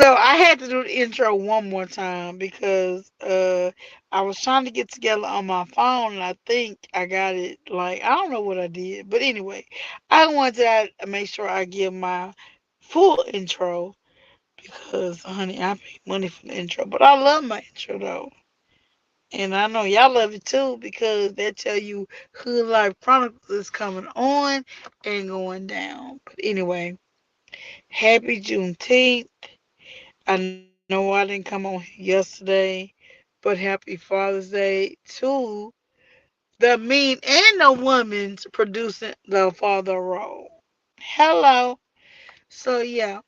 So I had to do the intro one more time because I was trying to get together on my phone and I think I got it like I don't know what I did. But anyway, I wanted to make sure I give my full intro because honey, I pay money for the intro. But I love my intro though. And I know y'all love it too because they tell you Hood Life Chronicles is coming on and going down. But anyway, happy Juneteenth. I know I didn't come on here yesterday, but happy Father's Day to the men and the women producing the father role. Hello. So yeah,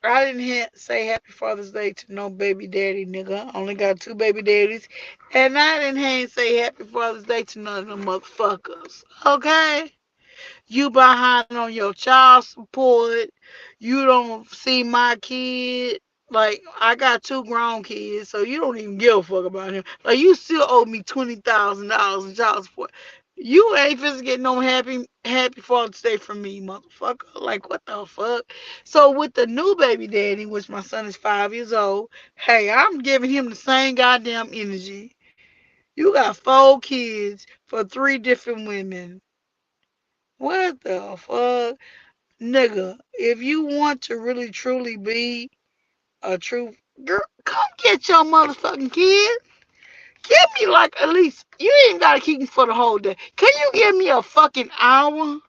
I didn't say happy Father's Day to no baby daddy nigga. I only got two baby daddies. And I didn't say happy Father's Day to none of them motherfuckers. Okay? You behind on your child support. You don't see my kid. Like, I got two grown kids, so you don't even give a fuck about him. Like, you still owe me $20,000 in child support. You ain't finna get no happy Father's Day from me, motherfucker. Like, what the fuck? So, with the new baby daddy, which my son is 5 years old, hey, I'm giving him the same goddamn energy. You got four kids for three different women. What the fuck? Nigga, if you want to really truly be a true girl, come get your motherfucking kid. Give me like at least you ain't gotta keep me for the whole day. Can you give me a fucking hour?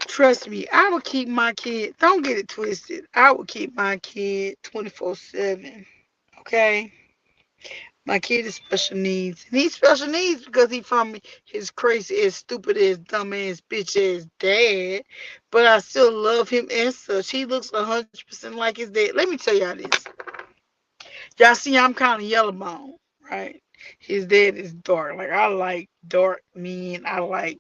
Trust me, I will keep my kid. Don't get it twisted. I will keep my kid 24/7. Okay? My kid is special needs. And he's special needs because he from his crazy ass, stupid ass, dumb ass, bitch ass dad. But I still love him as such. He looks 100% like his dad. Let me tell y'all this. Y'all see, I'm kind of yellow bone, right? His dad is dark. Like, I like dark men. I like,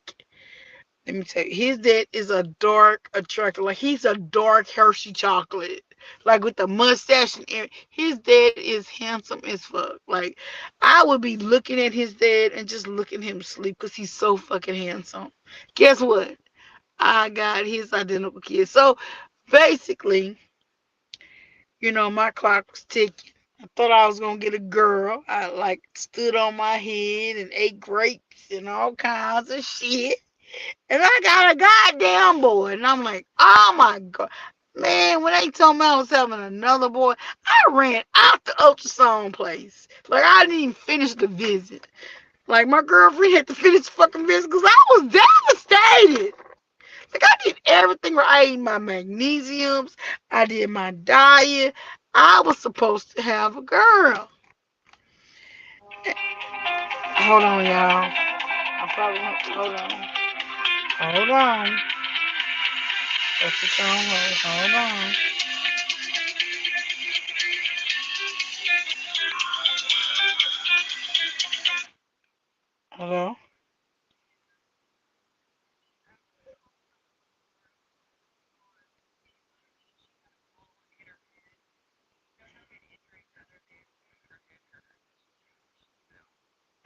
let me tell you, his dad is a dark, attractive. Like, he's a dark Hershey chocolate. Like, with the mustache and everything. His dad is handsome as fuck. Like, I would be looking at his dad and just looking at him sleep because he's so fucking handsome. Guess what? I got his identical kid. So, basically, my clock was ticking. I thought I was gonna get a girl. I like stood on my head and ate grapes and all kinds of shit. And I got a goddamn boy. And I'm like, oh my god. Man, when they told me I was having another boy, I ran out the ultrasound place. Like I didn't even finish the visit. Like my girlfriend had to finish the fucking visit because I was devastated. Like I did everything right. I ate my magnesiums. I did my diet. I was supposed to have a girl. Hold on, y'all. I probably won't. Hold on. Hold on. That's the tone. Hold on. Hello.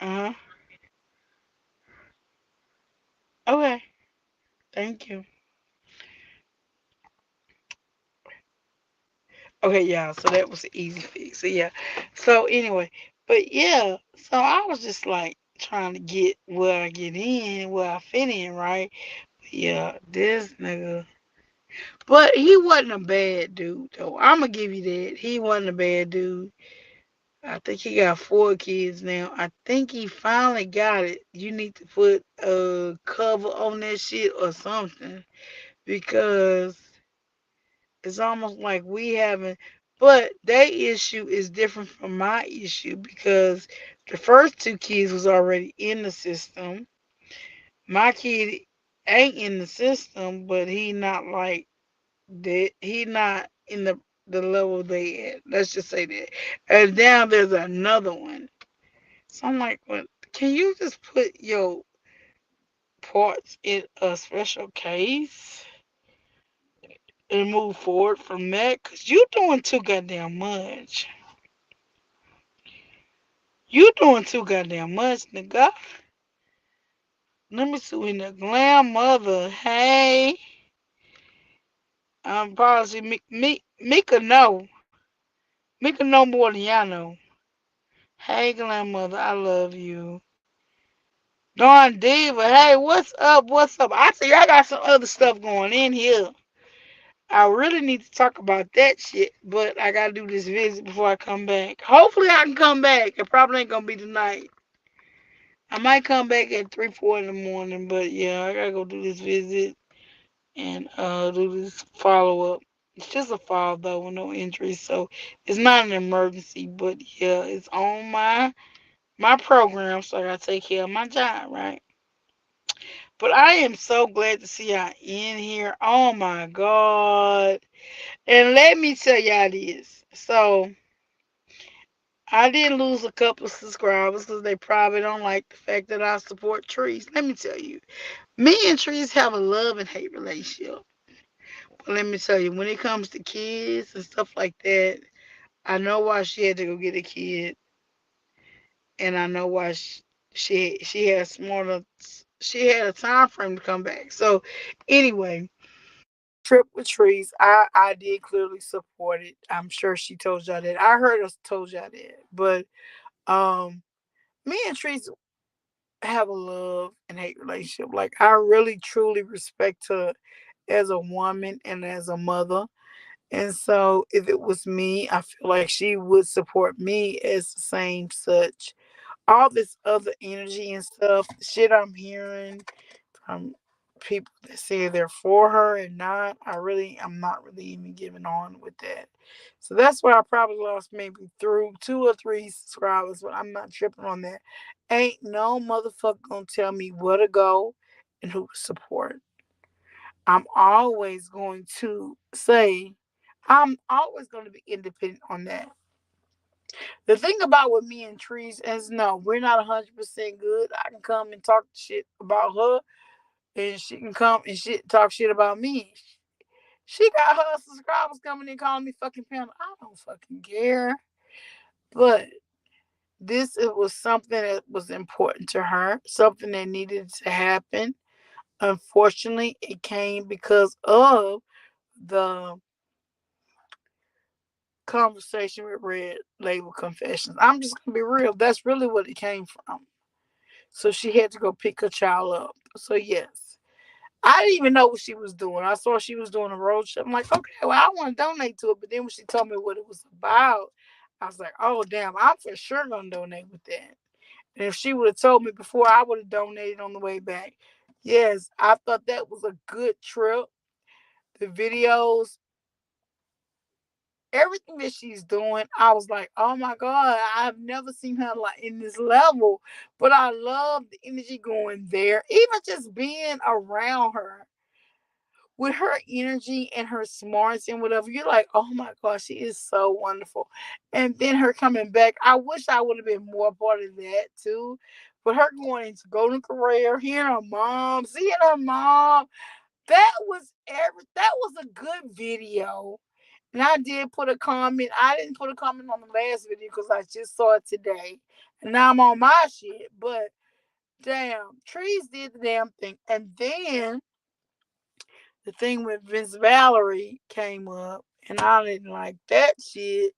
Uh huh. Okay. Thank you. Okay, yeah. So that was an easy fix. So yeah. So anyway, but yeah. So I was just like trying to get where I get in, where I fit in, right? Yeah, this nigga. But he wasn't a bad dude, though. I'm gonna give you that. He wasn't a bad dude. I think he got four kids now. I think he finally got it. You need to put a cover on that shit or something because it's almost like we haven't. But their issue is different from my issue because the first two kids was already in the system. My kid ain't in the system, but he not like he not in the level they at. Let's just say that. And now there's another one. So I'm like, well, can you just put your parts in a special case and move forward from that? Cause you doing too goddamn much. You doing too goddamn much, nigga. Let me see in the glam mother. Hey. Policy Mika know. Mika know more than y'all know. Hey, grandmother, I love you. Dawn Diva, hey, what's up? What's up? I see I got some other stuff going in here. I really need to talk about that shit, but I gotta do this visit before I come back. Hopefully, I can come back. It probably ain't gonna be tonight. I might come back at 3, 4 in the morning, but yeah, I gotta go do this visit and do this follow up. It's just a fall though with no injuries, so it's not an emergency. But yeah, it's on my program, so I gotta take care of my job, right? But I am so glad to see y'all in here. Oh my god! And let me tell y'all this. So I did lose a couple of subscribers because they probably don't like the fact that I support trees. Let me tell you, me and trees have a love and hate relationship. But let me tell you, when it comes to kids and stuff like that, I know why she had to go get a kid, and I know why she had smaller. She had a time frame to come back. So anyway, trip with trees, I did clearly support it. I'm sure she told y'all that. I heard us told y'all that, but um, me and trees have a love and hate relationship. Like I really truly respect her as a woman and as a mother. And so if it was me, I feel like she would support me as the same such. All this other energy and stuff, shit I'm hearing from people that say they're for her and not, I'm not really even giving on with that. So that's why I probably lost maybe through 2 or 3 subscribers, but I'm not tripping on that. Ain't no motherfucker gonna tell me where to go and who to support. I'm always going to say, I'm always going to be independent on that. The thing about with me and Trees is no, we're not 100% good. I can come and talk shit about her, and she can come and talk shit about me. She got her subscribers coming in calling me fucking panda. I don't fucking care. But this it was something that was important to her, something that needed to happen. Unfortunately, it came because of the conversation with Red Label Confessions. I'm just gonna be real. That's really what it came from. So she had to go pick her child up. So yes. I didn't even know what she was doing. I saw she was doing a road trip. I'm like, okay, well, I want to donate to it. But then when she told me what it was about, I was like, oh damn, I'm for sure gonna donate with that. And if she would have told me before, I would have donated on the way back. Yes, I thought that was a good trip. The videos, everything that she's doing, I was like, oh my God, I've never seen her like in this level. But I love the energy going there. Even just being around her with her energy and her smarts and whatever, you're like, oh my gosh, she is so wonderful. And then her coming back, I wish I would have been more part of that too. But her going into Golden Career, hearing her mom, seeing her mom, that was a good video. And I did put a comment. I didn't put a comment on the last video because I just saw it today. And now I'm on my shit. But damn, Trees did the damn thing. And then the thing with Vince Valerie came up. And I didn't like that shit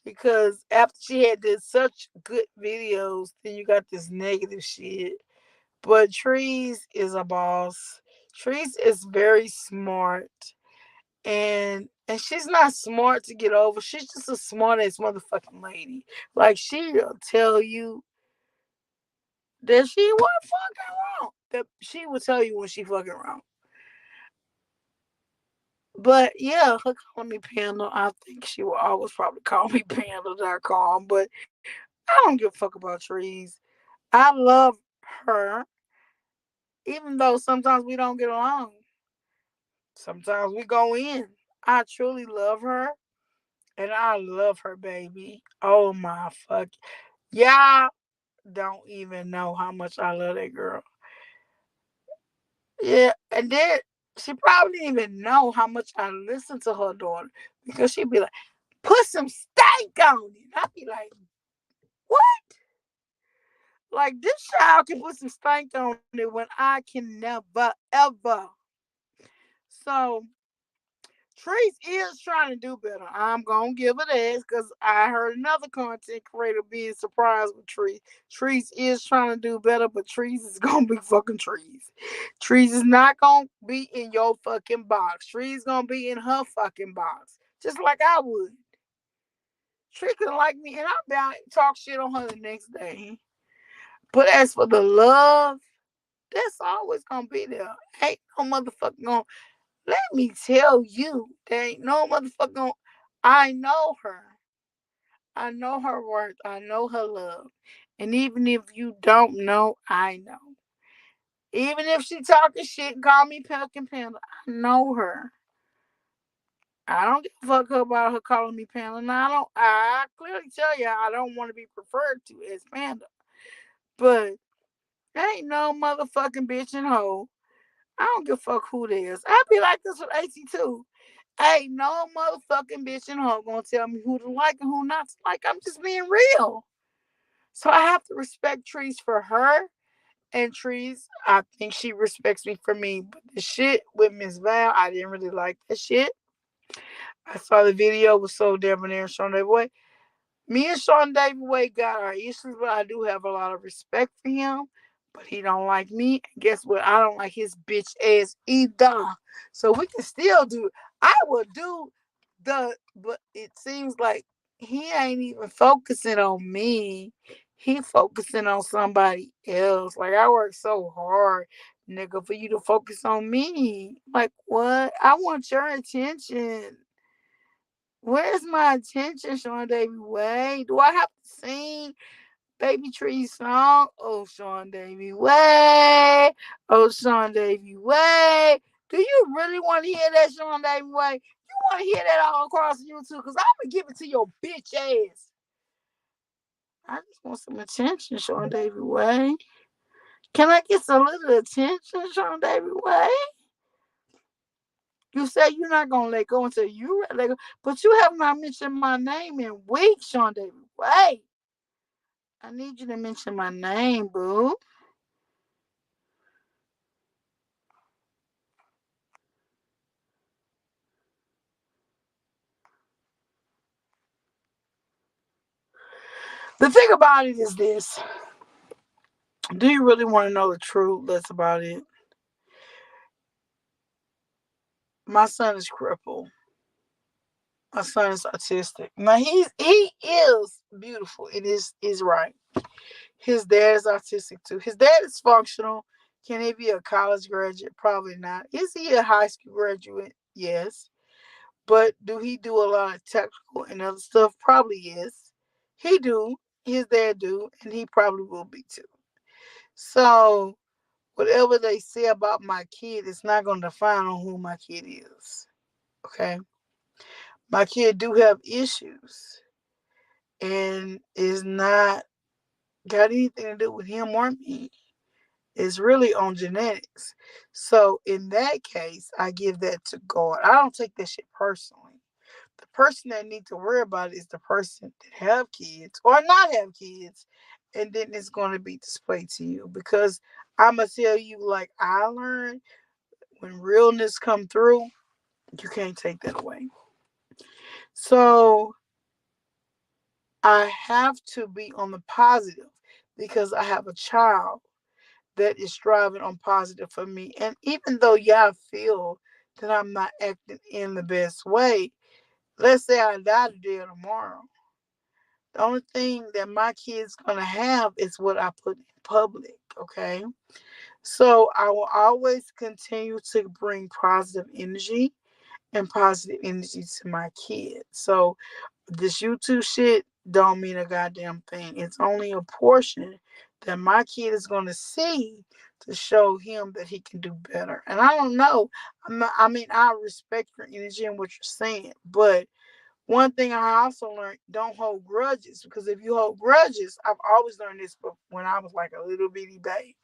because after she had did such good videos, then you got this negative shit. But Trees is a boss. Trees is very smart. And she's not smart to get over. She's just a smart ass motherfucking lady. Like she'll tell you that she was fucking wrong. That she will tell you when she fucking wrong. But yeah, her calling me Panda, I think she will always probably call me Panda.com. But I don't give a fuck about trees. I love her, even though sometimes we don't get along. Sometimes we go in. I truly love her. And I love her, baby. Oh my fuck. Y'all don't even know how much I love that girl. Yeah, and then she probably didn't even know how much I listen to her daughter because she'd be like, put some steak on it. I'd be like, what? Like this child can put some stank on it when I can never ever. So Trees is trying to do better. I'm gonna give it that because I heard another content creator being surprised with Trees. Trees is trying to do better, but Trees is gonna be fucking Trees. Trees is not gonna be in your fucking box. Trees gonna be in her fucking box, just like I would. Tree could like me, and I'll be out and talk shit on her the next day. But as for the love, that's always gonna be there. Ain't no motherfucker gonna. Let me tell you, there ain't no motherfucker gonna. I know her. I know her worth. I know her love. And even if you don't know, I know. Even if she talking shit and call me Pelican Panda, I know her. I don't give a fuck about her calling me Panda. And I clearly tell you I don't want to be referred to as Panda. But ain't no motherfucking bitch and hoe. I don't give a fuck who it is. I be like this with AC too. Ain't no motherfucking bitch and hoe gonna tell me who to like and who not to like. I'm just being real. So I have to respect Trees for her. And Trees, I think she respects me for me. But the shit with Miss Val, I didn't really like that shit. I saw the video was so debonair and showing that way. Me and Sean David Wade got our issues, but I do have a lot of respect for him. But he don't like me. And guess what? I don't like his bitch ass either. So we can still do. I will do but it seems like he ain't even focusing on me. He focusing on somebody else. Like I work so hard, nigga, for you to focus on me. Like what? I want your attention. Where's my attention, Sean Davy Way? Do I have to sing Baby Tree song? Oh, Sean Davy Way. Oh, Sean Davy Way. Do you really want to hear that, Sean Davy Way? You want to hear that all across YouTube? Because I'm going to give it to your bitch ass. I just want some attention, Sean Davy Way. Can I get some little attention, Sean Davy Way? You say you're not gonna let go until you let go, but you have not mentioned my name in weeks, Sean David. Wait, I need you to mention my name, boo. The thing about it is this: do you really want to know the truth? That's about it. My son is crippled. My son is autistic. Now he is beautiful. It is right. His dad is autistic too. His dad is functional. Can he be a college graduate? Probably not. Is he a high school graduate? Yes. But do he do a lot of technical and other stuff? Probably yes. He do. His dad do, and he probably will be too. So whatever they say about my kid, it's not going to define on who my kid is. Okay, my kid do have issues, and is not got anything to do with him or me. It's really on genetics. So in that case, I give that to God. I don't take that shit personally. The person that need to worry about it is the person that have kids or not have kids, and then it's going to be displayed to you because I'm gonna tell you like I learned when realness come through, you can't take that away. So I have to be on the positive because I have a child that is striving on positive for me. And even though y'all feel that I'm not acting in the best way, let's say I die today or tomorrow. The only thing that my kids gonna have is what I put in public, okay? So I will always continue to bring positive energy and positive energy to my kids. So this YouTube shit don't mean a goddamn thing. It's only a portion that my kid is gonna see to show him that he can do better. And I don't know. I mean, I respect your energy and what you're saying, but one thing I also learned, don't hold grudges because if you hold grudges, I've always learned this when I was like a little bitty babe.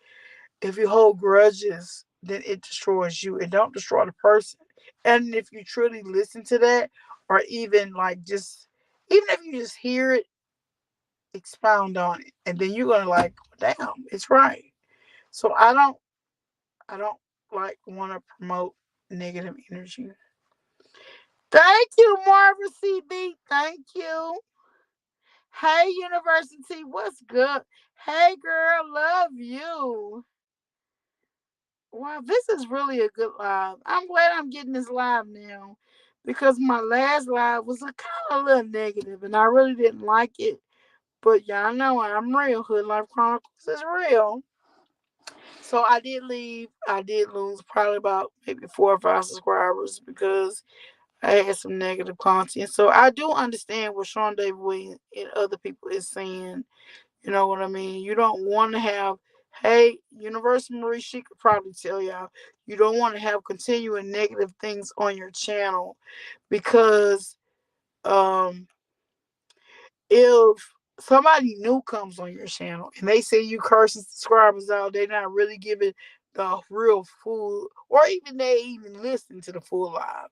If you hold grudges, then it destroys you. It don't destroy the person. And if you truly listen to that, or even like just, even if you just hear it, expound on it, and then you're gonna like, damn, it's right. So I don't like want to promote negative energy. Thank you, Marvin CB. Thank you. Hey, University, what's good? Hey, girl, love you. Wow, this is really a good live. I'm glad I'm getting this live now because my last live was a kind of a little negative and I really didn't like it. But y'all know I'm real. Hood Life Chronicles is real. So I did leave. I did lose probably about maybe 4 or 5 subscribers because I had some negative content. So I do understand what Sean David Williams and other people is saying. You know what I mean? You don't want to have, hey, Universal Marie, she could probably tell y'all, you don't want to have continuing negative things on your channel because um if somebody new comes on your channel and they say you cursing subscribers out, they're not really giving the real full, or even they even listen to the full live,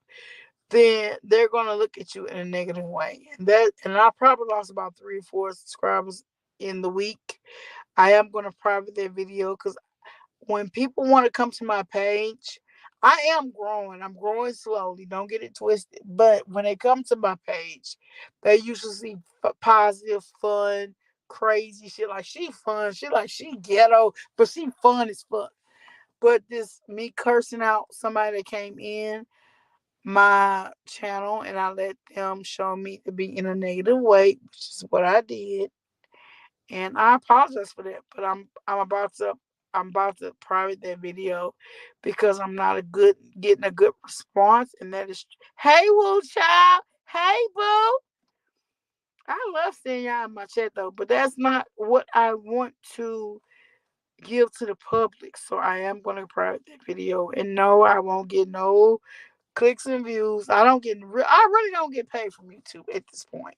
then they're gonna look at you in a negative way. And I probably lost about 3 or 4 subscribers in the week. I am gonna private that video because when people want to come to my page, I am growing. I'm growing slowly. Don't get it twisted. But when they come to my page, they usually see positive, fun, crazy shit. Like she fun. She like she ghetto, but she fun as fuck. But this me cursing out somebody that came in my channel and I let them show me to be in a negative way, which is what I did. And I apologize for that, but I'm about to private that video because I'm not a good getting a good response, and that is hey Woo Child, hey boo. I love seeing y'all in my chat though, but that's not what I want to give to the public. So I am gonna private that video, and no, I won't get no clicks and views. I really don't get paid from YouTube at this point.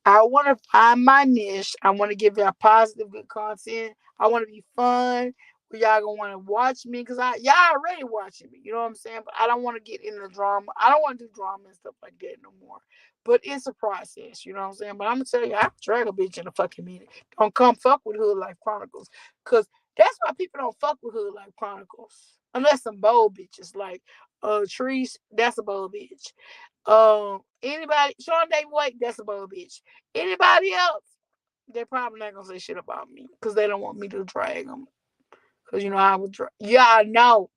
I want to find my niche. I want to give y'all positive, good content. I want to be fun. Where y'all gonna want to watch me because y'all already watching me. You know what I'm saying? But I don't want to get into drama. I don't want to do drama and stuff like that no more. But it's a process. You know what I'm saying? But I'm gonna tell you, I can drag a bitch in a fucking minute. Don't come fuck with Hood Life Chronicles, cause that's why people don't fuck with Hood Life Chronicles unless some bold bitches like Trees. That's a bold bitch. Anybody, Sean David White, that's a bold bitch. Anybody else, they're probably not gonna say shit about me because they don't want me to drag them. Because you know I would drag. Yeah, I know,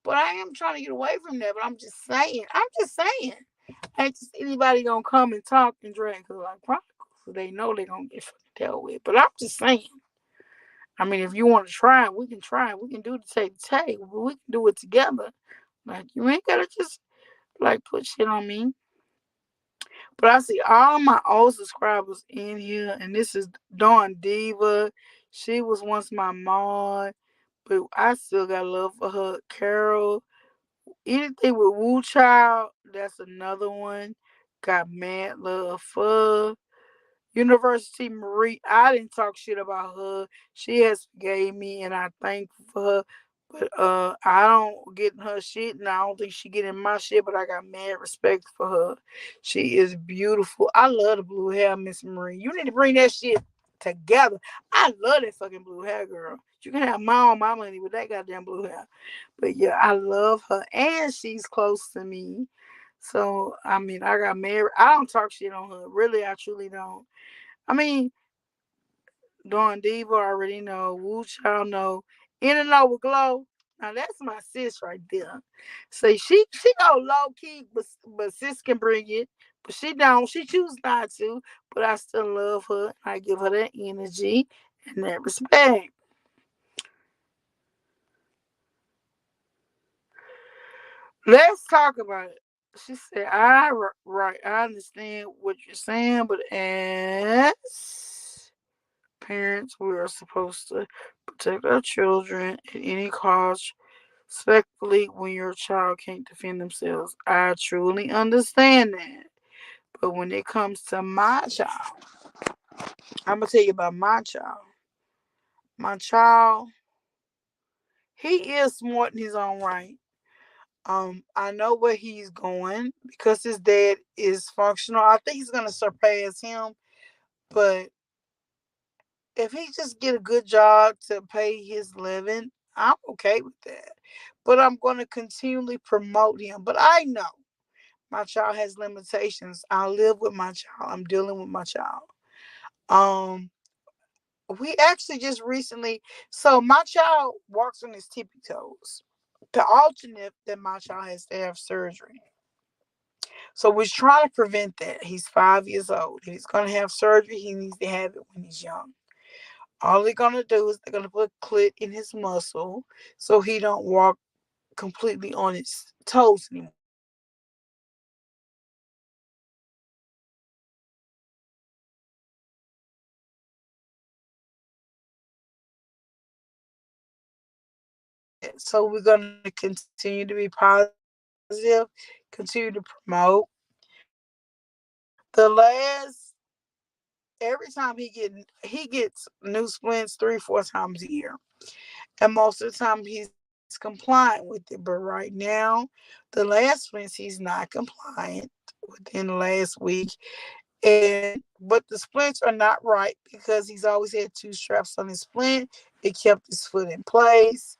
but I am trying to get away from that. But I'm just saying. I'm just saying. Ain't just anybody gonna come and talk and drag because like Chronicles, so they know they're gonna get fucking dealt with. But I'm just saying. I mean, if you want to try it, we can try it. We can do the take take. We can do it together. Like you ain't gotta just like put shit on me. But I see all my old subscribers in here, and this is Dawn Diva. She was once my mom, but I still got love for her. Carol, anything with Woo Child, that's another one. Got mad love for University Marie. I didn't talk shit about her. She has forgave me, and I thank for her. But I don't get in her shit, and I don't think she get in my shit. But I got mad respect for her. She is beautiful. I love the blue hair, Miss Marie. You need to bring that shit together. I love that fucking blue hair, girl. You can have my money with that goddamn blue hair. But yeah, I love her, and she's close to me. So I mean, I got married. I don't talk shit on her. Really, I truly don't. I mean, Dawn Diva already know. Woo Child know. In and out with Glow. Now that's my sis right there. So she go low key, but sis can bring it. But she don't. She choose not to. But I still love her. I give her that energy and that respect. Let's talk about it. She said, right, I understand what you're saying, but as parents, we are supposed to protect our children at any cost, especially when your child can't defend themselves. I truly understand that. But when it comes to my child, I'm gonna tell you about my child. My child, he is smart in his own right. I know where he's going because his dad is functional. I think he's gonna surpass him, but if he just get a good job to pay his living, I'm okay with that. But I'm gonna continually promote him. But I know My child has limitations. I live with my child. I'm dealing with my child. Um, we actually just recently, so my child walks on his tippy toes. The alternate that my child has to have surgery. So we're trying to prevent that. He's 5 years old. If he's gonna have surgery, he needs to have it when he's young. All they're gonna do is they're gonna put clit in his muscle so he don't walk completely on his toes anymore. So we're gonna continue to be positive, continue to promote. The last every time he gets new splints 3 4 times a year, and most of the time he's compliant with it. But right now, the last splints he's not compliant within the last week, and but the splints are not right because he's always had two straps on his splint. It kept his foot in place.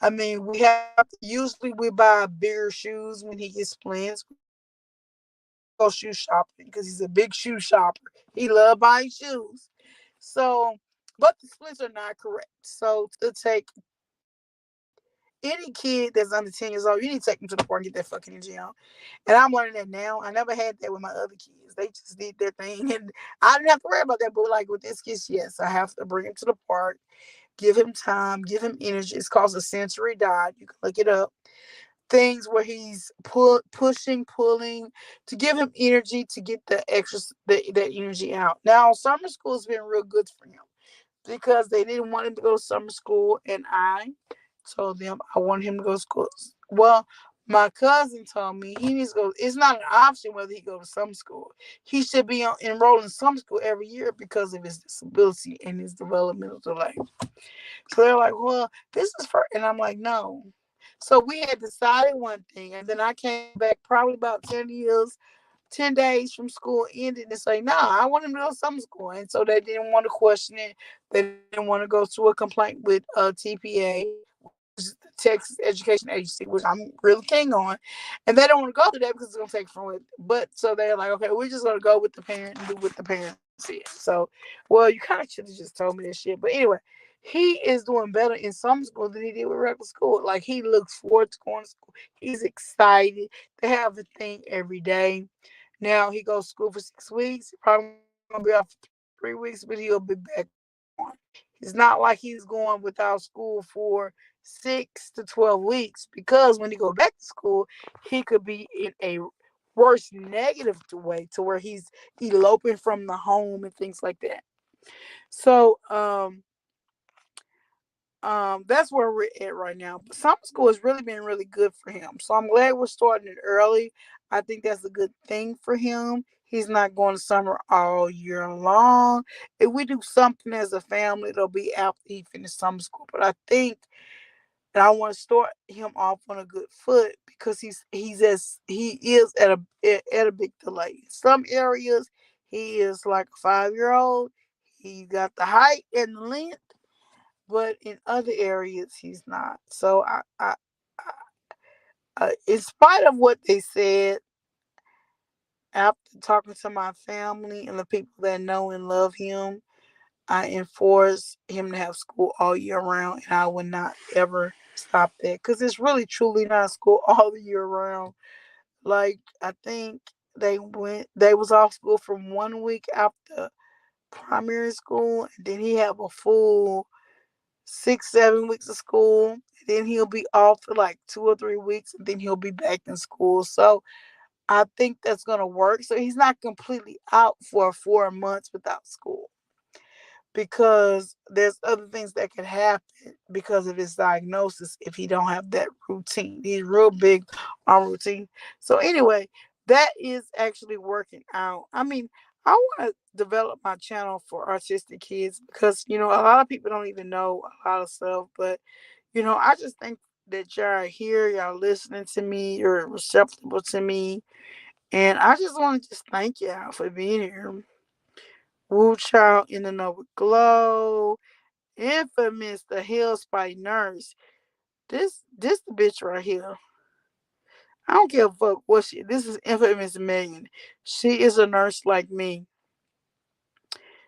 I mean, we have to, usually we buy bigger shoes when he gets splints. We go shoe shopping because he's a big shoe shopper. He loves buying shoes. So, but the splints are not correct. So to take any kid that's under 10 years old, you need to take them to the park and get that fucking energy out. And I'm learning that now. I never had that with my other kids. They just did their thing, and I didn't have to worry about that. But like with this kid, yes, I have to bring him to the park, give him time, give him energy. It's called a sensory diet. You can look it up. Things where he's pushing, pulling to give him energy to get the extra that energy out. Now, summer school has been real good for him because they didn't want him to go to summer school, and I told them I want him to go to school. Well, my cousin told me he needs to go. It's not an option whether he go to summer school. He should be enrolled in summer school every year because of his disability and his developmental delay. So they're like, well, this is for, and I'm like, no. So we had decided one thing, and then I came back probably about 10 years, 10 days from school ended, and say, nah, I want him to go to summer school. And so they didn't want to question it. They didn't want to go to a complaint with TPA, which is the Texas Education Agency, which I'm really keen on. And they don't want to go through that because it's gonna take from it. But so they're like, okay, we're just gonna go with the parent and do what the parent said. So, well, you kind of should have just told me this shit. But anyway, he is doing better in summer school than he did with regular school. Like he looks forward to going to school. He's excited. They have a thing every day. Now he goes to school for 6 weeks. He's probably gonna be off for 3 weeks, but he'll be back on. It's not like he's going without school for 6 to 12 weeks because when he go back to school, he could be in a worse negative way to where he's eloping from the home and things like that. So that's where we're at right now. But summer school has really been really good for him. So I'm glad we're starting it early. I think that's a good thing for him. He's not going to summer all year long. If we do something as a family, it'll be after he finishes summer school. But I think that I want to start him off on a good foot because he is at a big delay. Some areas he is like a 5 year old. He got the height and the length, but in other areas he's not. So in spite of what they said, after talking to my family and the people that know and love him, I enforce him to have school all year round, and I would not ever stop that because it's really truly not school all the year round. Like I think they was off school from 1 week after primary school, and then he have a full 6 7 weeks of school. Then he'll be off for like 2 or 3 weeks, and then he'll be back in school. So I think that's gonna work. So he's not completely out for 4 months without school because there's other things that could happen because of his diagnosis if he don't have that routine. He's real big on routine. So anyway, that is actually working out. I mean, I want to develop my channel for autistic kids because a lot of people don't even know a lot of stuff. But I just think that y'all are here, y'all listening to me, you're receptible to me, and I just want to just thank y'all for being here. Woo Child in the Know with Glow. Infamous the Hill Spite Nurse. This the bitch right here. I don't give a fuck what she. This is infamous Megan. She is a nurse like me.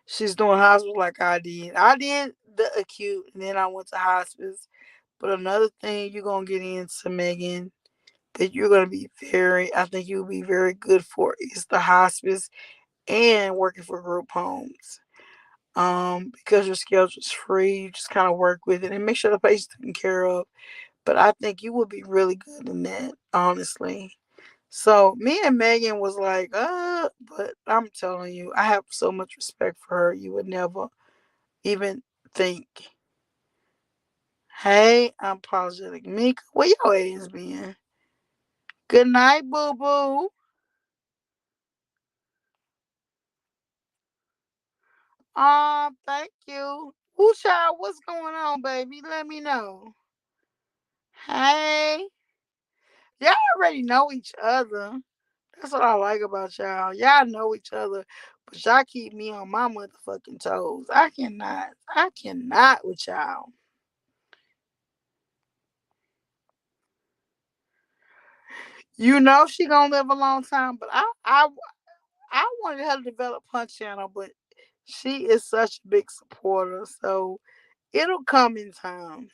She's doing hospice like I did. I did the acute, and then I went to hospice. But another thing you're gonna get into, Megan, that you're gonna be very, I think you'll be very good for is the hospice and working for group homes. Because your schedule's free, you just kind of work with it and make sure the patient's taken care of. But I think you would be really good in that, honestly. So me and Megan was like, but I'm telling you, I have so much respect for her. You would never even think. Hey, I'm apologetic. Mika, where your ass been? Good night, boo boo. Thank you. Woo child, what's going on, baby? Let me know. Hey, y'all already know each other. That's what I like about y'all. Y'all know each other, but y'all keep me on my motherfucking toes. I cannot with y'all. You know she gonna live a long time, but I wanted her to develop her channel, but she is such a big supporter, so it'll come in time.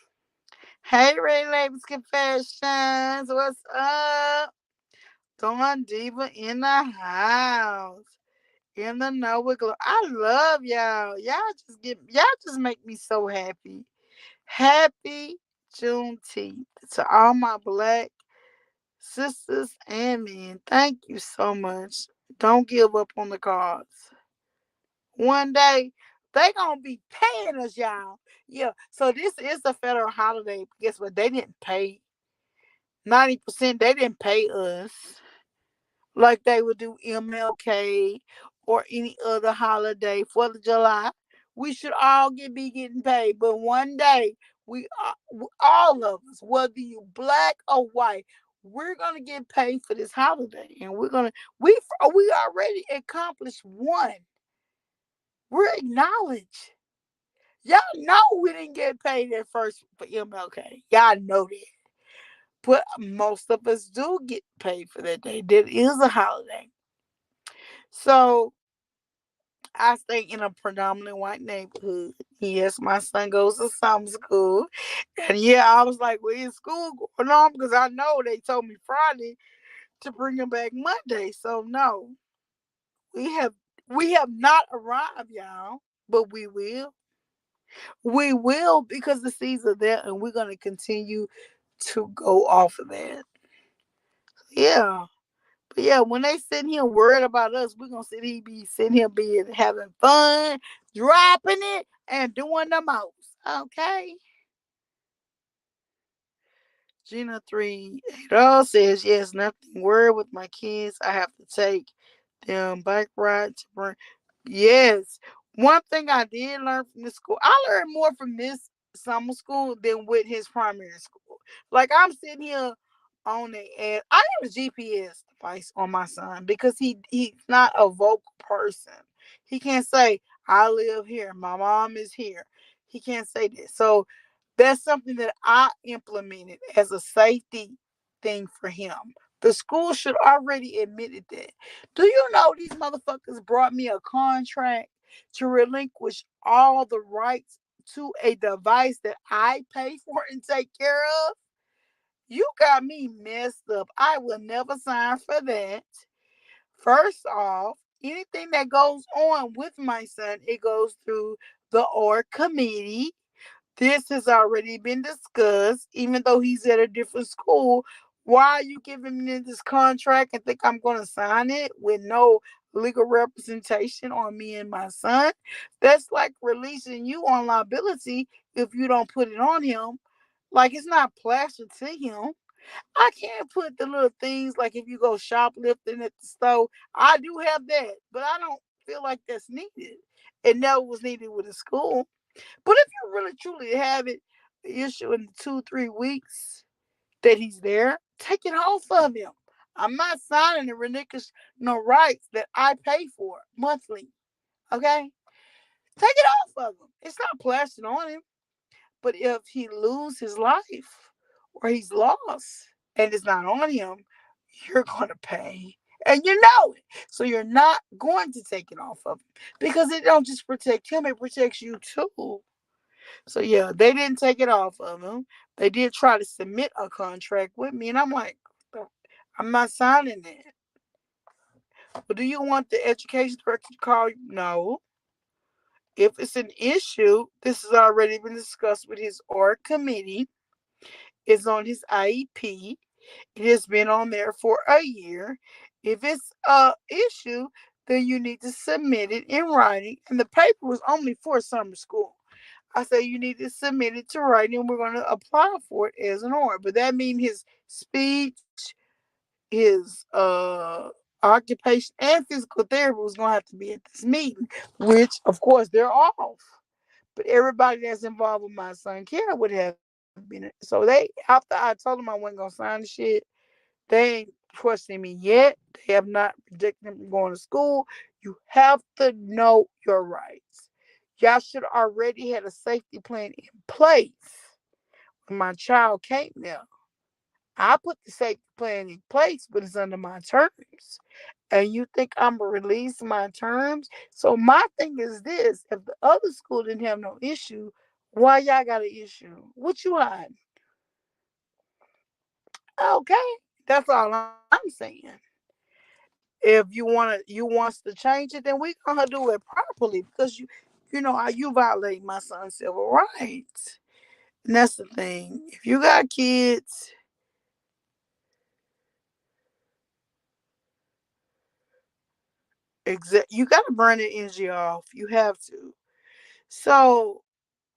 Hey, Ray Labels Confessions, what's up? Dawn Diva in the house. In the know with glow. I love y'all. Y'all just make me so happy. Happy Juneteenth to all my black sisters and men. Thank you so much. Don't give up on the cause. One day they gonna be paying us, y'all. Yeah. So this is a federal holiday. Guess what? They didn't pay 90%. They didn't pay us like they would do MLK or any other holiday, 4th of July. We should all be getting paid, but one day all of us, whether you black or white, we're gonna get paid for this holiday, and we already accomplished one. We're acknowledged. Y'all know we didn't get paid at first for MLK. Y'all know that. But most of us do get paid for that day. That is a holiday. So I stay in a predominantly white neighborhood. Yes, my son goes to summer school. And yeah, I was like, well, is school going on? Because I know they told me Friday to bring him back Monday. So no, we have we have not arrived, y'all. But we will. We will because the seeds are there and we're gonna continue to go off of that. Yeah. But yeah, when they sitting here worried about us, we're gonna be sitting here being having fun, dropping it, and doing the most. Okay. Gina 380 says yes, nothing worried with my kids. I have to take them bike ride to bring. Yes. One thing I did learn from this school, I learned more from this summer school than with his primary school. Like I'm sitting here on the ad. I have a GPS device on my son because he's not a vocal person. He can't say, I live here, my mom is here. He can't say that. So that's something that I implemented as a safety thing for him. The school should already admitted that. Do you know these motherfuckers brought me a contract to relinquish all the rights to a device that I pay for and take care of? You got me messed up. I will never sign for that. First off, anything that goes on with my son, it goes through the OR committee. This has already been discussed, even though he's at a different school. Why are you giving me this contract and think I'm going to sign it with no legal representation on me and my son? That's like releasing you on liability if you don't put it on him. Like it's not plastered to him. I can't put the little things like if you go shoplifting at the store. I do have that, but I don't feel like that's needed. It never was needed with a school. But if you really truly have it issue in 2, 3 weeks that he's there, take it off of him. I'm not signing the relinquish no rights that I pay for monthly. Okay? Take it off of him. It's not plastered on him. But if he lose his life or he's lost and it's not on him, you're going to pay. And you know it. So you're not going to take it off of him because it don't just protect him, it protects you too. So yeah, they didn't take it off of him. They did try to submit a contract with me, and I'm like, I'm not signing that. But do you want the education director to call you? No. If it's an issue, this has already been discussed with his org committee. It's on his IEP. It has been on there for a year. If it's a issue, then you need to submit it in writing. And the paper was only for summer school. I say you need to submit it to writing. We're going to apply for it as an order. But that means his speech, his occupation, and physical therapy was going to have to be at this meeting, which of course they're off. But everybody that's involved with my son Kara would have been it. So they, after I told them I wasn't gonna sign the shit, they ain't questioning me yet. They have not rejected him from going to school. You have to know your rights. Y'all should already had a safety plan in place when my child came there. I put the safety plan in place, but it's under my terms. And you think I'm gonna release my terms? So my thing is this: if the other school didn't have no issue, why y'all got an issue? What you hiding? Okay, that's all I'm saying. If you wants to change it, then we gonna do it properly because you violate my son's civil rights. And that's the thing. If you got kids, you gotta burn the energy off. You have to. So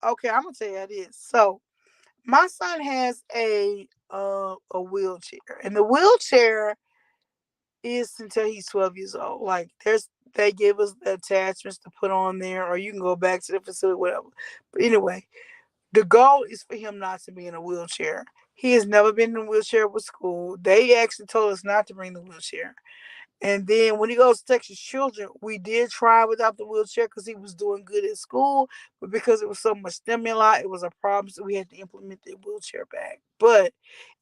okay, I'm gonna tell you this. So my son has a wheelchair, and the wheelchair is until he's 12 years old. Like they give us the attachments to put on there, or you can go back to the facility, whatever. But anyway, the goal is for him not to be in a wheelchair. He has never been in a wheelchair with school. They actually told us not to bring the wheelchair. And then when he goes to Texas Children, we did try without the wheelchair because he was doing good at school. But because it was so much stimuli, it was a problem. So we had to implement the wheelchair back. But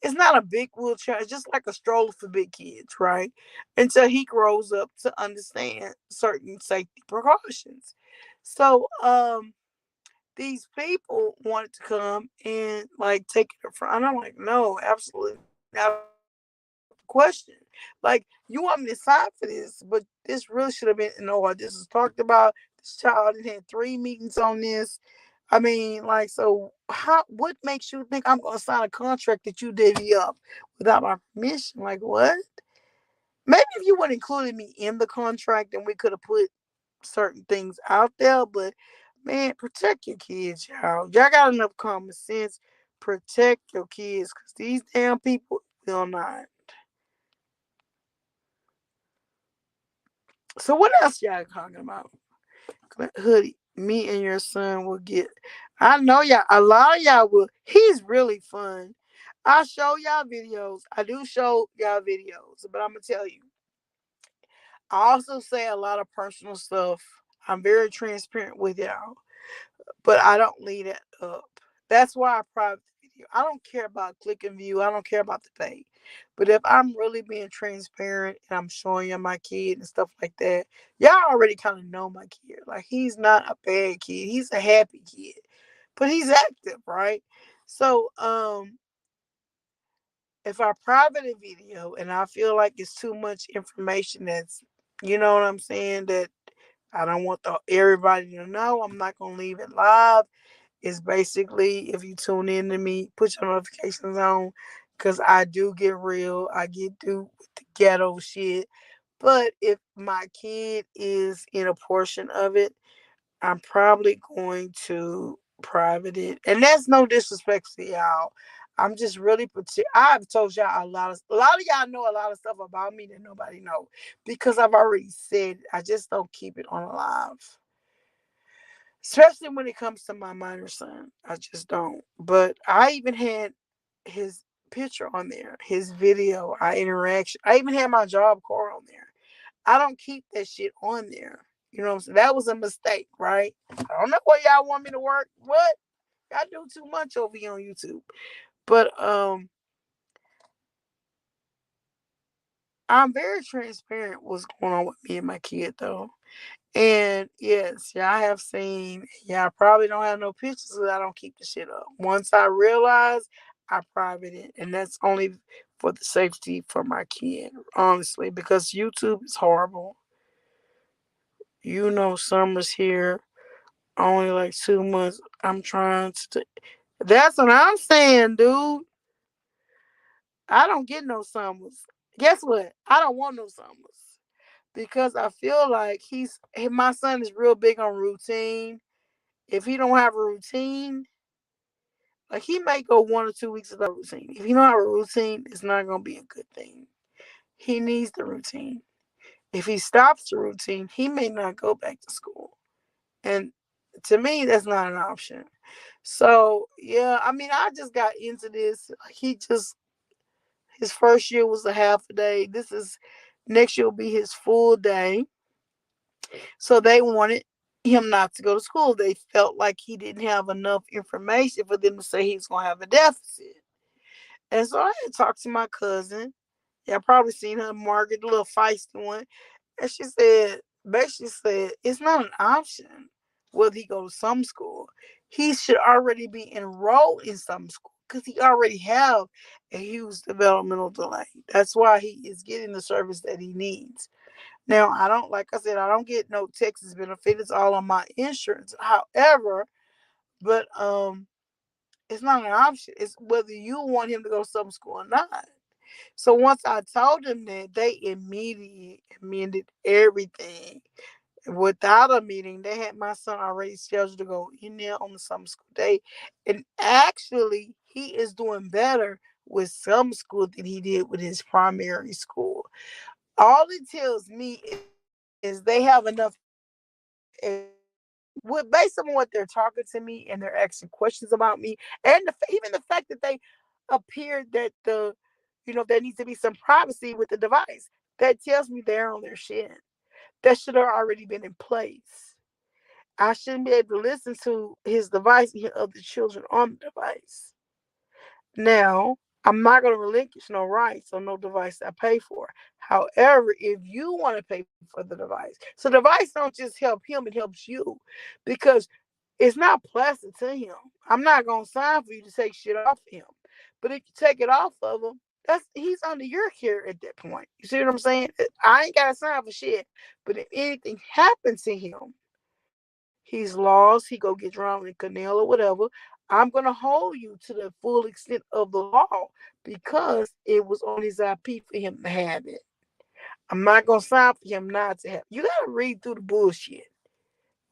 it's not a big wheelchair. It's just like a stroller for big kids, right? Until he grows up to understand certain safety precautions. So these people wanted to come and like take it from. And I'm like, no, absolutely not a question. Like, you want me to sign for this, but this really should have been in order. This was talked about. This child had 3 meetings on this. I mean, like, so what makes you think I'm gonna sign a contract that you divvy up without my permission? Like, what? Maybe if you would have included me in the contract, then we could have put certain things out there. But man, protect your kids, y'all. Y'all got enough common sense. Protect your kids, cause these damn people will not. So what else y'all talking about? Hoodie, me and your son will get. I know y'all. A lot of y'all will. He's really fun. I show y'all videos. I do show y'all videos, but I'm gonna tell you. I also say a lot of personal stuff. I'm very transparent with y'all, but I don't leave it up. That's why I private the video. I don't care about click and view. I don't care about the pay. But if I'm really being transparent and I'm showing you my kid and stuff like that, y'all already kind of know my kid. Like he's not a bad kid. He's a happy kid. But he's active, right? So if I private a video and I feel like it's too much information that's you know what I'm saying, that I don't want everybody to know, I'm not gonna leave it live. It's basically if you tune in to me, put your notifications on, cause I do get real. I get through with the ghetto shit. But if my kid is in a portion of it, I'm probably going to private it, and that's no disrespect to y'all. I'm just really I've told y'all a lot of y'all know a lot of stuff about me that nobody know because I've already said it. I just don't keep it on live, especially when it comes to my minor son. I just don't. But I even had his picture on there, his video, our interaction. I even had my job card on there. I don't keep that shit on there. You know what I'm saying? That was a mistake, right? I don't know where y'all want me to work. What? Y'all do too much over here on YouTube. But I'm very transparent what's going on with me and my kid though. And yes, yeah, I have seen. Yeah, I probably don't have no pictures because I don't keep the shit up. Once I realize, I private it, and that's only for the safety for my kid, honestly, because YouTube is horrible. Summer's here, only like 2 months. I'm trying to. That's what I'm saying, dude. I don't get no summers. Guess what? I don't want no summers because I feel like my son is real big on routine. If he don't have a routine, like he may go 1 or 2 weeks without a routine. If he don't have a routine, it's not gonna be a good thing. He needs the routine. If he stops the routine, he may not go back to school. And to me, that's not an option. So yeah, I mean, I just got into this. His first year was a half a day. Next year will be his full day. So they wanted him not to go to school. They felt like he didn't have enough information for them to say he's going to have a deficit. And so I had talked to my cousin. Yeah, I probably seen her, Margaret, the little feisty one. And she basically said, it's not an option whether he go to some school. He should already be enrolled in some school because he already have a huge developmental delay. That's why he is getting the service that he needs. Now, like I said, I don't get no Texas benefit. It's all on my insurance. However, but it's not an option. It's whether you want him to go to some school or not. So once I told them that, they immediately amended everything. Without a meeting, they had my son already scheduled to go in there on the summer school day. And actually, he is doing better with some school than he did with his primary school. All it tells me is they have enough education based on what they're talking to me and they're asking questions about me, and even the fact that they appeared that there needs to be some privacy with the device. That tells me they're on their shit. That should have already been in place. I shouldn't be able to listen to his device and hear other children on the device. Now, I'm not going to relinquish no rights on no device I pay for. However, if you want to pay for the device, so the device don't just help him, it helps you because it's not pleasant to him. I'm not going to sign for you to take shit off him. But if you take it off of him, he's under your care at that point. You see what I'm saying? I ain't got to sign for shit. But if anything happens to him, he's lost, he go get drowned in canal or whatever, I'm gonna hold you to the full extent of the law because it was on his IP for him to have it. I'm not gonna sign for him not to have. You gotta read through the bullshit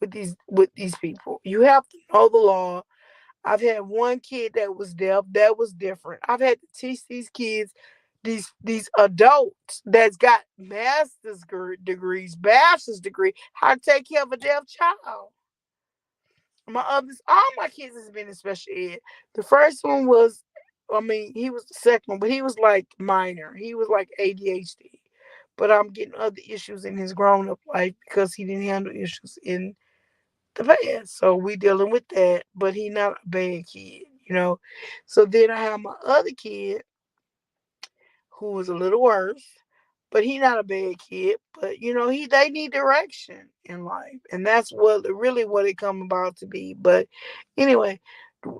with these people. You have to know the law. I've had one kid that was deaf. That was different. I've had to teach these kids, these adults that's got degrees, bachelor's degree, how to take care of a deaf child. All my kids has been in special ed. The first one was, I mean, he was the second one, but he was like minor. He was like ADHD. But I'm getting other issues in his grown up life because he didn't handle issues in the past. So we dealing with that. But he not a bad kid. So then I have my other kid who was a little worse, but he not a bad kid. But they need direction in life, and that's what it come about to be. But anyway,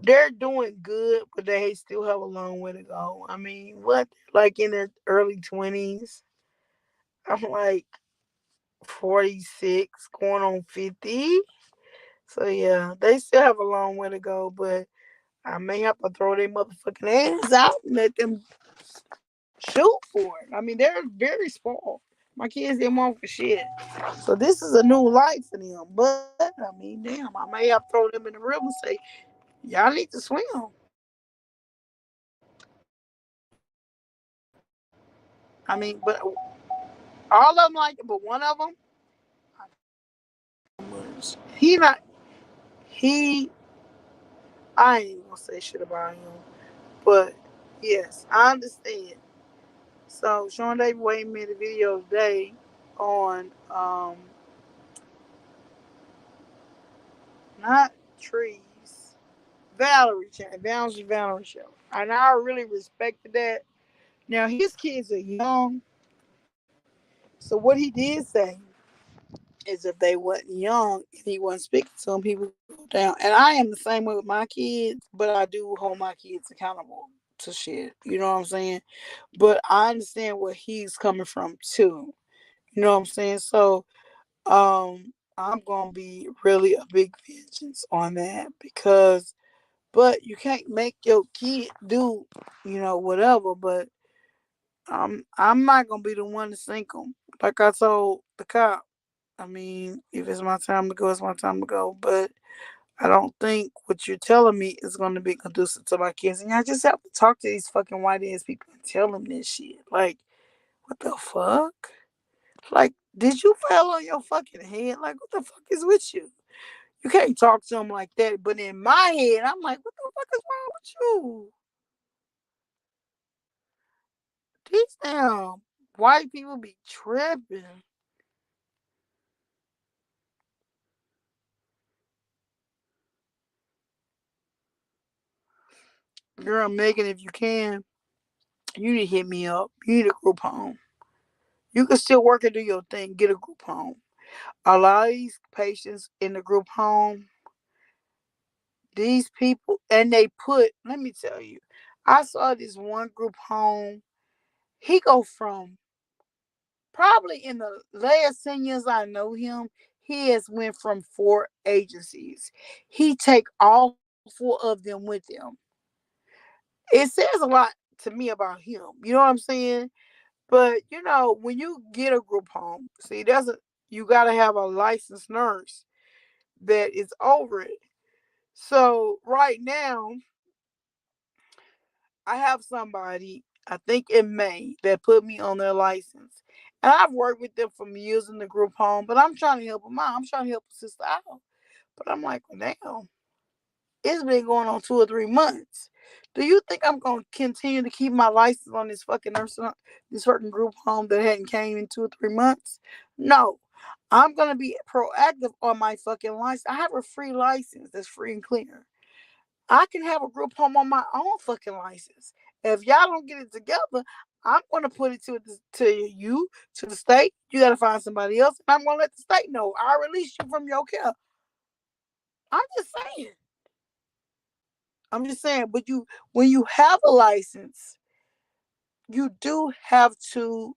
they're doing good, but they still have a long way to go. I mean, what, like in their early 20s? I'm like 46, going on 50. So yeah, they still have a long way to go, but I may have to throw their motherfucking ass out and let them shoot for it. I mean, they're very spoiled. My kids didn't want for shit. So this is a new life for them. But I mean, damn, I may have to throw them in the river and say, y'all need to swim. I mean, but all of them like it, but one of them, he not he. I ain't even gonna say shit about him. But yes, I understand. So Sean David Wade made a video today on not trees. Valerie show. And I really respected that. Now his kids are young, So what he did say is if they wasn't young and he wasn't speaking to them, he would go down. And I am the same way with my kids, but I do hold my kids accountable to shit. You know what I'm saying? But I understand where he's coming from too. You know what I'm saying? So I'm gonna be really a big vengeance on that because but you can't make your kid do, whatever, but I'm not gonna be the one to sink them. Like I told the cop, I mean, if it's my time to go, it's my time to go. But I don't think what you're telling me is going to be conducive to my kids. And I just have to talk to these fucking white ass people and tell them this shit. Like, what the fuck? Like, did you fail on your fucking head? Like, what the fuck is with you? You can't talk to them like that. But in my head, I'm like, what the fuck is wrong with you? These damn white people be tripping. Girl, Megan, if you can, you need to hit me up. You need a group home. You can still work and do your thing. Get a group home. A lot of these patients in the group home, these people, and they put, let me tell you, I saw this one group home. He go from probably in the last 10 years I know him, he has went from 4 agencies. He take all 4 of them with him. It says a lot to me about him. You know what I'm saying? But when you get a group home, see, you gotta have a licensed nurse that is over it. So right now, I have somebody, I think in May, that put me on their license. And I've worked with them for years in the group home, but I'm trying to help them out. I'm trying to help a sister out. But I'm like, well, damn, it's been going on 2 or 3 months. Do you think I'm gonna continue to keep my license on this fucking nursing this fucking group home that hadn't came in 2 or 3 months? No. I'm gonna be proactive on my fucking license. I have a free license that's free and clear. I can have a group home on my own fucking license. If y'all don't get it together, I'm gonna put it to you, to the state. You gotta find somebody else, and I'm gonna let the state know. I release you from your care. I'm just saying. I'm just saying. But when you have a license, you do have to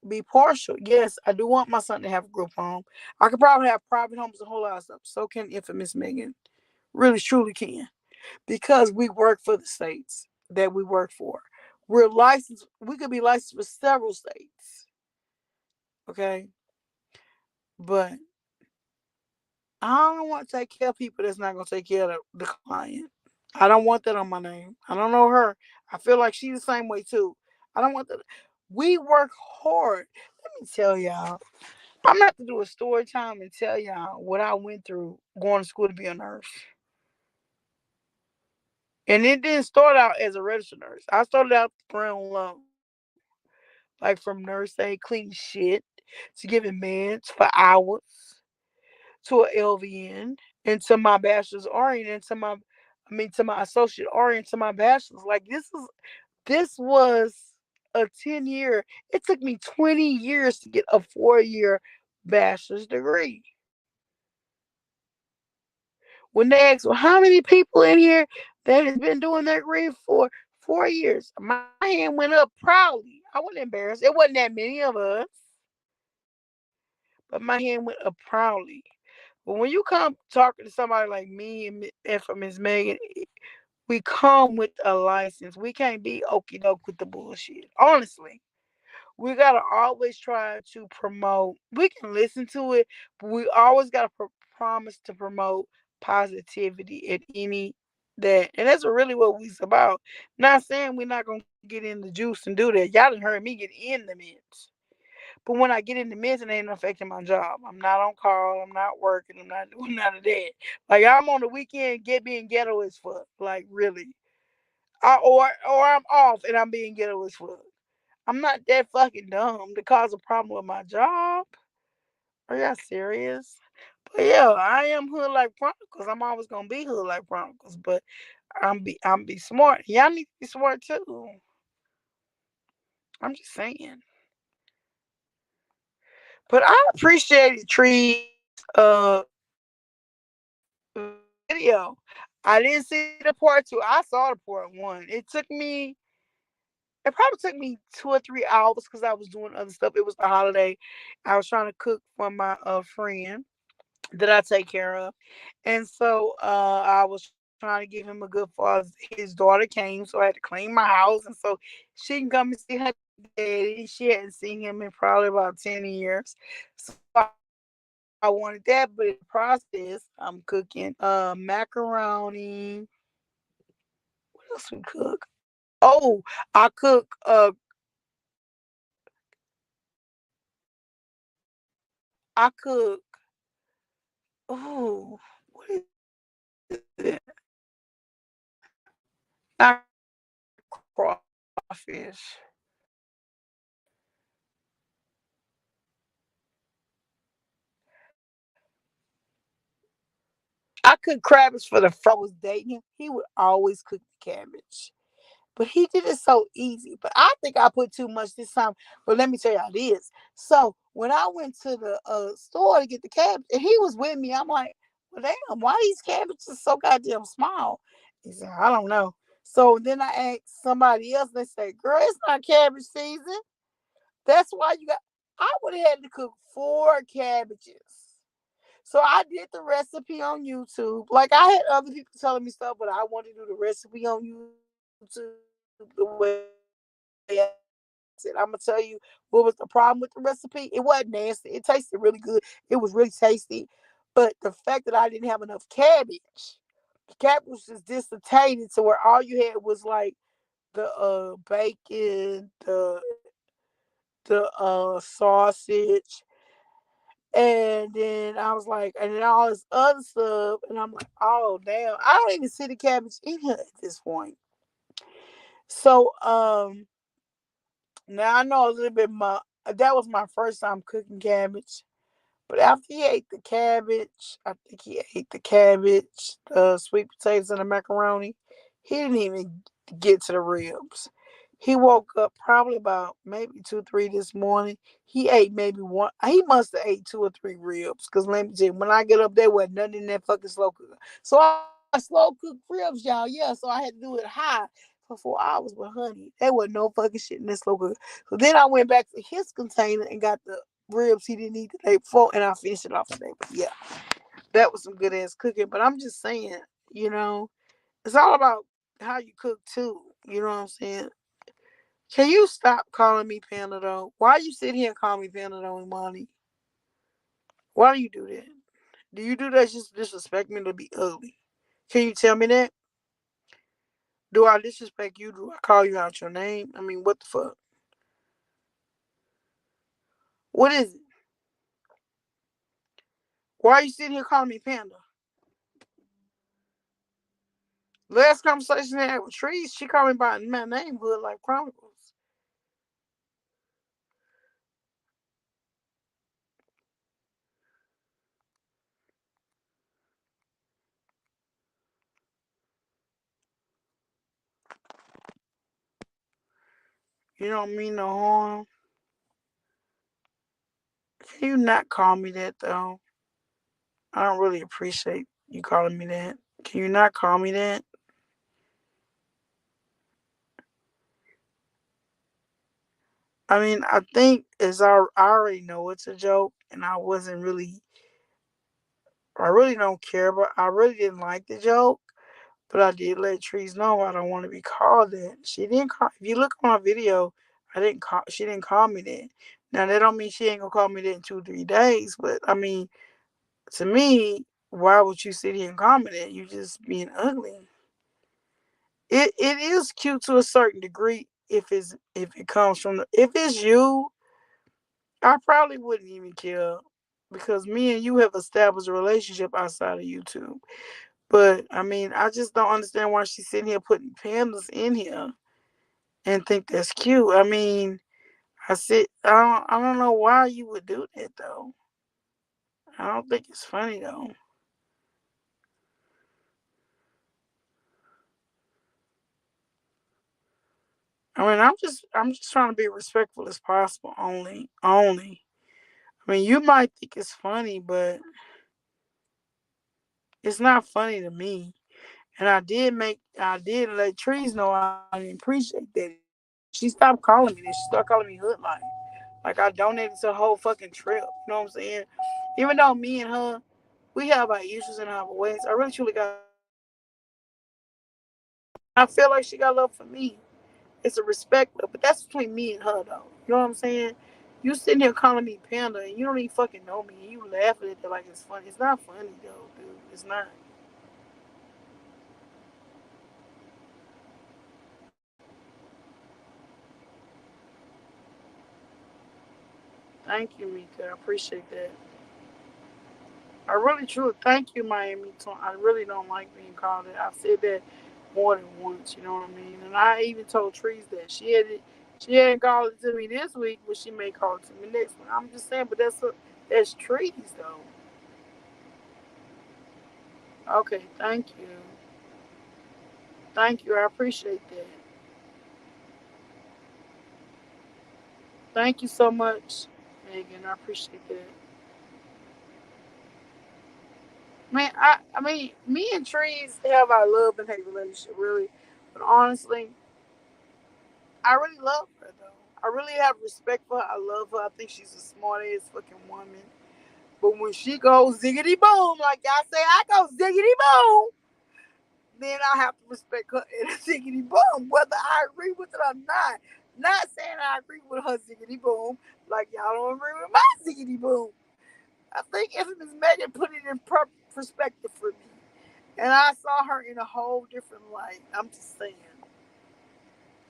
be partial. Yes, I do want my son to have a group home. I could probably have private homes, a whole lot of stuff. So can infamous Megan. Really, truly can. Because we work for the states that we work for. We're licensed. We could be licensed for several states. Okay. But I don't want to take care of people that's not going to take care of the client. I don't want that on my name. I don't know her. I feel like she's the same way too. I don't want that. We work hard. Let me tell y'all. I'm going to have to do a story time and tell y'all what I went through going to school to be a nurse. And it didn't start out as a registered nurse. I started out ground low. Like from nurse aid, clean shit, to giving meds for hours, to an LVN, and to my bachelor's RN, and to my associate RN, to my bachelor's. Like this was a 10-year. It took me 20 years to get a 4-year bachelor's degree. When they ask, well, how many people in here that has been doing that degree for 4 years? My hand went up proudly. I wasn't embarrassed. It wasn't that many of us, but my hand went up proudly. But when you come talking to somebody like me and for Miss Megan, we come with a license. We can't be okey doke with the bullshit. Honestly, we gotta always try to promote. We can listen to it, but we always gotta promise to promote positivity at any that, and that's really what we's about. Not saying we're not gonna get in the juice and do that. Y'all done heard me get in the meds. But when I get in the midst, it ain't affecting my job. I'm not on call. I'm not working. I'm not doing none of that. Like I'm on the weekend, being ghetto as fuck. Like really, or I'm off and I'm being ghetto as fuck. I'm not that fucking dumb to cause a problem with my job. Are y'all serious? But yeah, I am hood like Chronicles. I'm always gonna be hood like Chronicles. But I'm be smart. Y'all need to be smart too. I'm just saying. But I appreciated Tree's video. I didn't see the part two. I saw the part one. It probably took me 2 or 3 hours because I was doing other stuff. It was the holiday. I was trying to cook for my friend that I take care of. And so I was trying to give him a good father. His daughter came, so I had to clean my house. And so she can come and see her daddy. She hadn't seen him in probably about 10 years. So I wanted that. But in the process, I'm cooking macaroni. What else we cook? Oh, I cook I cook what is it? Not crawfish. I cooked crabs for the first time I was dating him. He would always cook the cabbage. But he did it so easy. But I think I put too much this time. But let me tell y'all this. So when I went to the store to get the cabbage, and he was with me, I'm like, well, damn, why these cabbages so goddamn small? He said, I don't know. So then I asked somebody else. They said, girl, it's not cabbage season. That's why you got. I would have had to cook 4 cabbages. So I did the recipe on YouTube. Like I had other people telling me stuff, but I wanted to do the recipe on YouTube the way I said. I'm gonna tell you what was the problem with the recipe. It wasn't nasty. It tasted really good. It was really tasty. But the fact that I didn't have enough cabbage, the cabbage was just dislocated to where all you had was like the bacon, the sausage, and then I was like, and then all this other stuff, and I'm like, oh damn, I don't even see the cabbage in here at this point. So now I know a little bit more. That was my first time cooking cabbage. But after he ate the cabbage, I think he ate the cabbage, the sweet potatoes, and the macaroni. He didn't even get to the ribs. He woke up probably about maybe 2, 3 this morning. He ate maybe one. He must have ate 2 or 3 ribs. Cause let me tell you, when I get up there, wasn't nothing in that fucking slow cooker. So I slow cooked ribs, y'all. Yeah, so I had to do it high for 4 hours. But honey, there wasn't no fucking shit in that slow cooker. So then I went back to his container and got the ribs he didn't eat the day before, and I finished it off today. But yeah, that was some good ass cooking. But I'm just saying, you know, it's all about how you cook too. You know what I'm saying? Can you stop calling me Panda though? Why you sit here and call me Panda though, Imani? Why do you do that? Do you do that just to disrespect me to be ugly? Can you tell me that? Do I disrespect you? Do I call you out your name? I mean, what the fuck? What is it? Why are you sitting here calling me Panda? Last conversation I had with Trees, she called me by my name, Hood like Chronicles. You don't mean no harm. Can you not call me that though? I don't really appreciate you calling me that. Can you not call me that? I mean, I think as I already know it's a joke, and I really don't care, but I really didn't like the joke. But I did let Trees know I don't want to be called that. She didn't call. If you look on my video, I didn't call. She didn't call me that. Now that don't mean she ain't gonna call me that in 2 3 days. But I mean, to me, why would you sit here and call me that? You just being ugly. It is cute to a certain degree if it comes from if it's you, I probably wouldn't even care because me and you have established a relationship outside of YouTube. But I mean, I just don't understand why she's sitting here putting pandas in here and think that's cute. I mean, I don't know why you would do that though. I don't think it's funny though. I mean, I'm just trying to be respectful as possible. Only. I mean, you might think it's funny, but it's not funny to me. And I did let Trees know I didn't appreciate that. She stopped calling me. Then she started calling me hood like I donated to a whole fucking trip. You know what I'm saying? Even though me and her, we have our issues and our ways. I really truly got love for her. And I feel like she got love for me. It's a respect though, but that's between me and her though. You know what I'm saying? You sitting here calling me panda and you don't even fucking know me and you laughing at it like it's funny. It's not funny though, dude. It's not. Thank you, Mika. I appreciate that. I really truly thank you, Miami. I really don't like being called it. I've said that more than once. You know what I mean? And I even told Trees that she hadn't called it to me this week, but she may call it to me next week. I'm just saying, but that's Trees though. Okay, thank you, thank you. I appreciate that. Thank you so much, Megan. I appreciate that. Man, I mean, me and Trees have our love and hate relationship, really. But honestly, I really love her though. I really have respect for her. I love her. I think she's a smart ass fucking woman. But when she goes ziggity boom, like y'all say, I go ziggity boom, then I have to respect her and ziggity boom, whether I agree with it or not. Not saying I agree with her ziggity boom, like y'all don't agree with my ziggity boom. I think Infamous Megan put it in perspective for me. And I saw her in a whole different light. I'm just saying.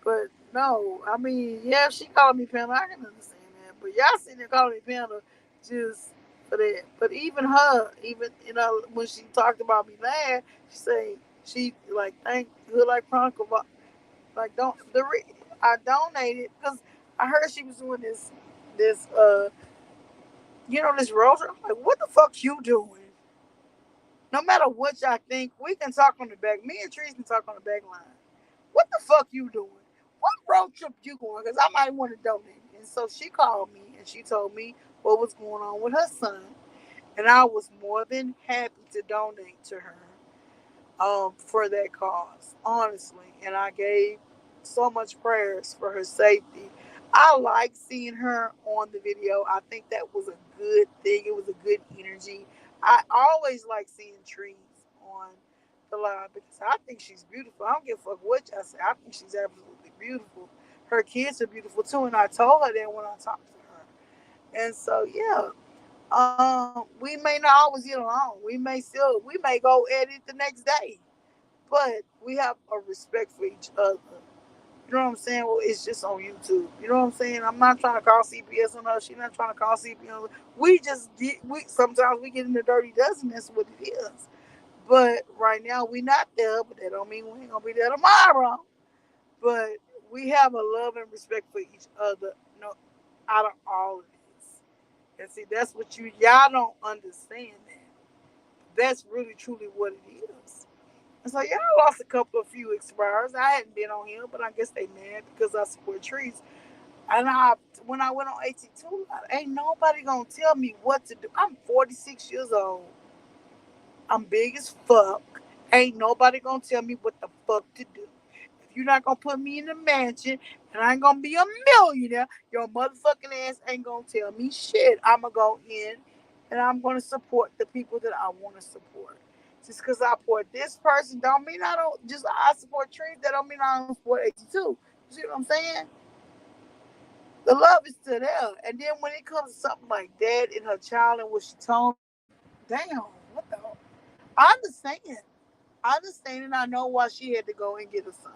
But no, I mean, yeah, she called me Panda. I can understand that. But y'all sitting there calling me Panda just for that. But even her, even when she talked about me last, she say she like thank Hood like Chronicle, like don't I donated because I heard she was doing this this road trip. I'm like, what the fuck you doing? No matter what y'all think, we can talk on the back. Me and Trees can talk on the back line. What the fuck you doing? What road trip you going? Because I might want to donate. And so she called me and she told me what was going on with her son. And I was more than happy to donate to her for that cause, honestly. And I gave so much prayers for her safety. I like seeing her on the video. I think that was a good thing. It was a good energy. I always like seeing Trees on the live because I think she's beautiful. I don't give a fuck what y'all say. I think she's absolutely beautiful. Her kids are beautiful too, and I told her that when I talked to her. And so yeah, we may not always get along. We may go at it the next day, but we have a respect for each other. You know what I'm saying? Well, it's just on YouTube. You know what I'm saying? I'm not trying to call CPS on her. She's not trying to call CPS on her. We sometimes we get in the dirty dozen. That's what it is. But right now we not there. But that don't mean we ain't gonna be there tomorrow. But we have a love and respect for each other. No, out of all of this. And see, that's what y'all don't understand that. That's really truly what it is. And so yeah, I lost a couple of few expired. I hadn't been on here, but I guess they mad because I support Trees. And when I went on AT2, ain't nobody gonna tell me what to do. I'm 46 years old. I'm big as fuck. Ain't nobody gonna tell me what the fuck to do. If you're not gonna put me in the mansion and I ain't gonna be a millionaire, your motherfucking ass ain't gonna tell me shit. I'ma go in and I'm gonna support the people that I wanna support. Just because I support this person don't mean I don't just I support Trees, that don't mean I don't support 82. You see what I'm saying? The love is still there. And then when it comes to something like that and her child and what she told me, damn, what the I understand. I understand and I know why she had to go and get a son.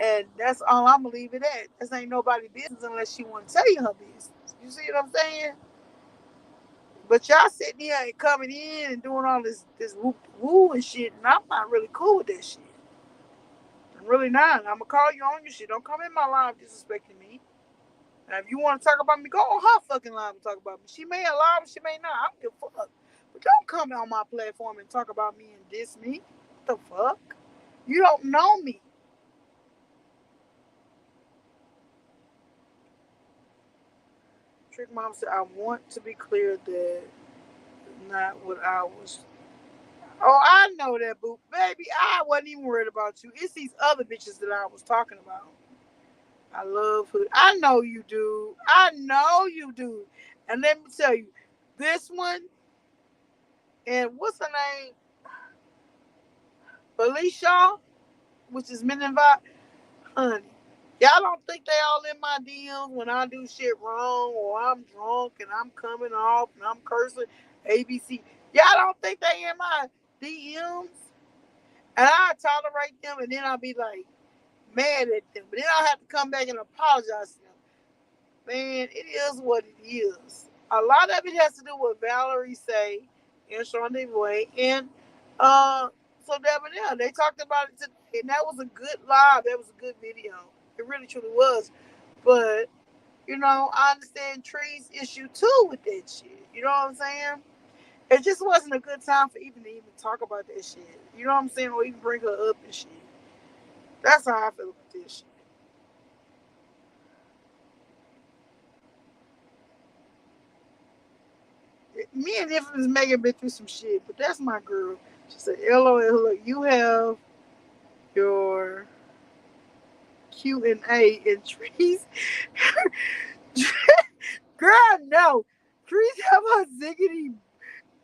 And that's all I'm gonna leave it at. This ain't nobody business unless she wanna tell you her business. You see what I'm saying? But y'all sitting here and coming in and doing all this woo woo and shit, and I'm not really cool with that shit. I'm really not. I'm gonna call you on your shit. Don't come in my live disrespecting me. Now, if you want to talk about me, go on her fucking live and talk about me. She may alive, she may not. I don't give a fuck. But don't come on my platform and talk about me and diss me. What the fuck? You don't know me. Trick Mom said, I want to be clear that not what I was. Oh, I know that, boo. Baby, I wasn't even worried about you. It's these other bitches that I was talking about. I love hood. I know you do. I know you do. And let me tell you, this one, and what's her name? Felicia, which is Men and Vibe. Honey, y'all don't think they all in my DMs when I do shit wrong or I'm drunk and I'm coming off and I'm cursing ABC. Y'all don't think they in my DMs? And I tolerate them and then I'll be like mad at them. But then I'll have to come back and apologize to them. Man, it is what it is. A lot of it has to do with Valerie say and Sean Boy and uh so Debonair. They talked about it today, and that was a good live. That was a good video. It really truly was. But I understand Tree's issue too with that shit. You know what I'm saying? It just wasn't a good time for even to even talk about that shit. You know what I'm saying? Or even bring her up and shit. That's how I feel about this shit. Me and Infamous Megan been through some shit, but that's my girl. She said, LOL, look, you have your Q&A and Trees. Girl, no. Trees have her ziggity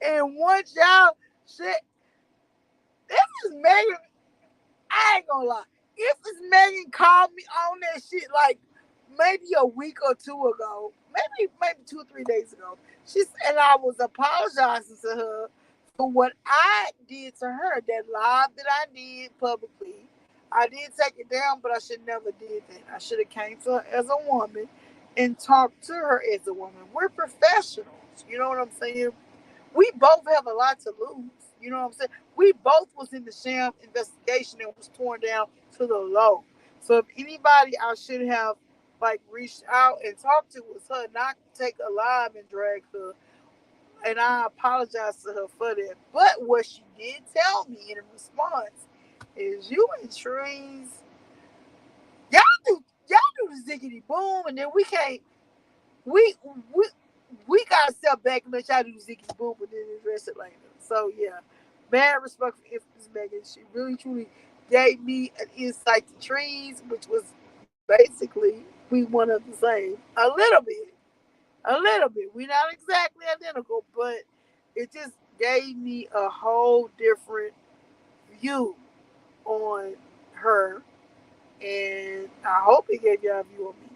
and once y'all shit. This is Megan. I ain't gonna lie. If it's Megan called me on that shit like maybe a week or two ago, maybe 2 or 3 days ago, and I was apologizing to her for what I did to her. That live that I did publicly, I did take it down, but I should never did that. I should have came to her as a woman and talked to her as a woman. We're professionals. You know what I'm saying? We both have a lot to lose. You know what I'm saying? We both was in the sham investigation and was torn down to the low. So if anybody I should have like reached out and talked to was her, not take a live and drag her. And I apologize to her for that. But what she did tell me in response is you and Trees, y'all do the ziggity boom, and then we can't we we we gotta step back and let y'all do Ziggy Boom and then address it later. So yeah, mad respect for Infamous Megan. She really truly gave me an insight to Trees, which was basically we one of the same. A little bit. A little bit. We're not exactly identical, but it just gave me a whole different view on her, and I hope it gave y'all a view on me.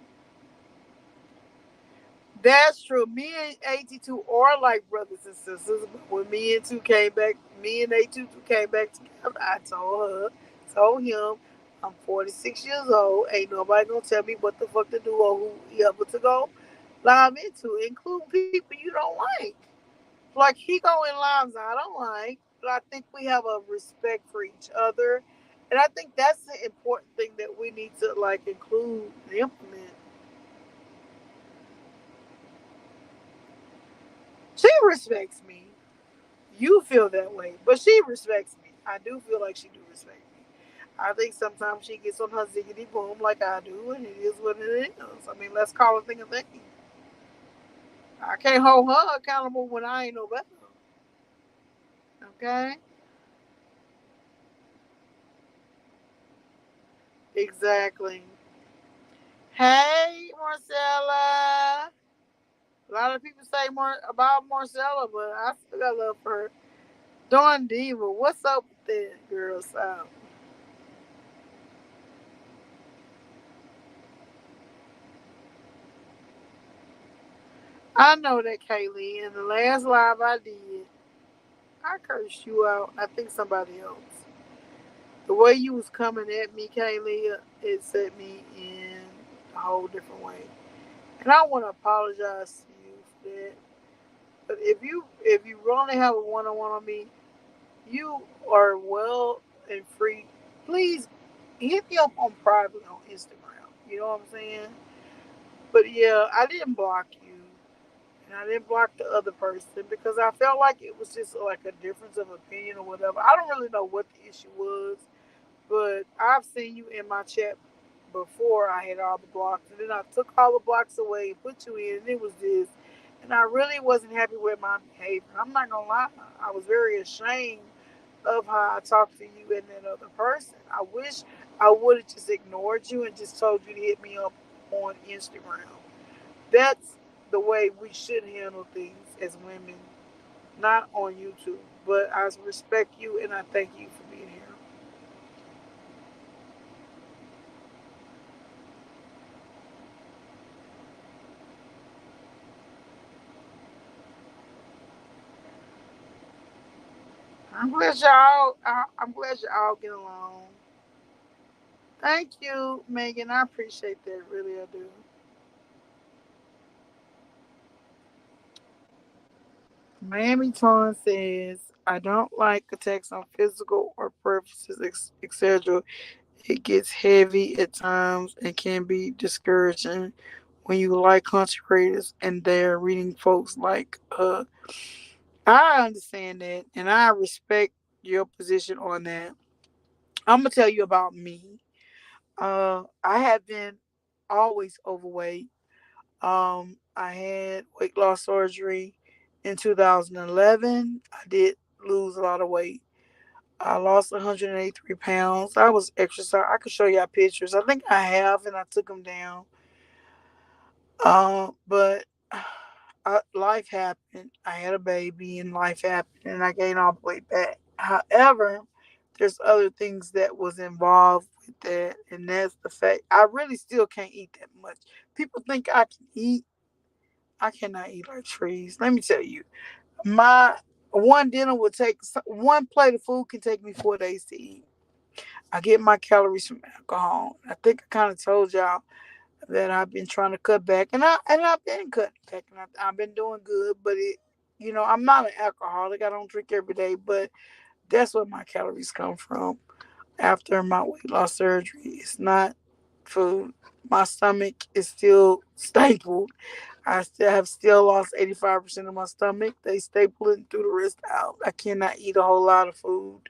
That's true. Me and AT2 are like brothers and sisters. But when me and two came back, me and AT2 came back together, I told him, I'm 46 years old. Ain't nobody gonna tell me what the fuck to do or who ever to go live into, including people you don't like. Like he go in lives I don't like, but I think we have a respect for each other. And I think that's the important thing that we need to like include and implement. She respects me. You feel that way, but she respects me. I do feel like she do respect me. I think sometimes she gets on her ziggity boom like I do, and it is what it is. I mean, let's call a thing a thing. I can't hold her accountable when I ain't no better. Okay? Exactly. Hey, Marcella. A lot of people say more about Marcella, but I still got love for her. Dawn Diva, what's up with that girl? So, I know that, Kaylee. In the last live I did, I cursed you out. I think somebody else. The way you was coming at me, Kaylee, it set me in a whole different way. And I want to apologize to you for that. But if you really have a one on one on me, you are well and free. Please hit me up on private on Instagram. You know what I'm saying? But yeah, I didn't block you. And I didn't block the other person because I felt like it was just like a difference of opinion or whatever. I don't really know what the issue was, but I've seen you in my chat before I had all the blocks, and then I took all the blocks away, put you in, and it was this. And I really wasn't happy with my behavior. I'm not gonna lie, I was very ashamed of how I talked to you and that other person. I wish I would have just ignored you and just told you to hit me up on Instagram. That's the way we should handle things as women, not on YouTube. But I respect you and I thank you for being here. I'm glad y'all get along. Thank you, Megan. I appreciate that. Really, I do. Miami Tone says, I don't like attacks on physical or preferences, etc. It gets heavy at times and can be discouraging when you like country creators and they're reading folks like I understand that and I respect your position on that. I'm gonna tell you about me. I have been always overweight. I had weight loss surgery in 2011. I did lose a lot of weight. I lost 183 pounds. I was exercising. I could show y'all pictures. I think I have, and I took them down. But life happened. I had a baby, and life happened, and I gained all the weight back. However, there's other things that was involved with that, and that's the fact I really still can't eat that much. People think I can eat. I cannot eat like trees. Let me tell you, my one dinner would take one plate of food can take me 4 days to eat. I get my calories from alcohol. I think I kind of told y'all that I've been trying to cut back, and I've been cutting back, and I've been doing good. But I'm not an alcoholic. I don't drink every day, but that's where my calories come from. After my weight loss surgery, it's not food. My stomach is still stapled. I still lost 85% of my stomach. They staple it and threw the rest out. I cannot eat a whole lot of food.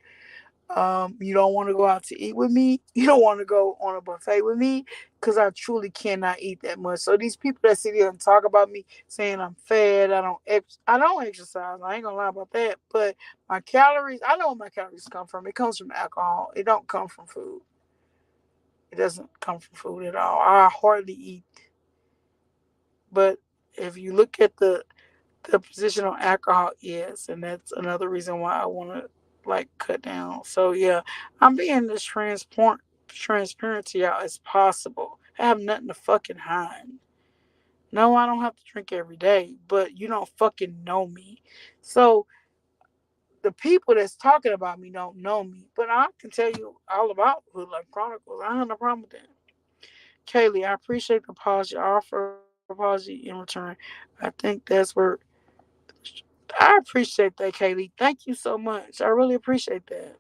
You don't want to go out to eat with me. You don't want to go on a buffet with me because I truly cannot eat that much. So these people that sit here and talk about me saying I'm fat, I don't exercise. I ain't gonna lie about that. But my calories, I know where my calories come from. It comes from alcohol. It don't come from food. It doesn't come from food at all. I hardly eat. But if you look at the position on alcohol, yes, and that's another reason why I want to like cut down. So yeah, I'm being as transparent to y'all as possible. I have nothing to fucking hide. No, I don't have to drink every day, but you don't fucking know me. So the people that's talking about me don't know me, but I can tell you all about Hood Life Chronicles. I have no problem with that. Kaylee, I appreciate the apology. I offer apology in return. I think that's where I appreciate that, Kaylee. Thank you so much. I really appreciate that.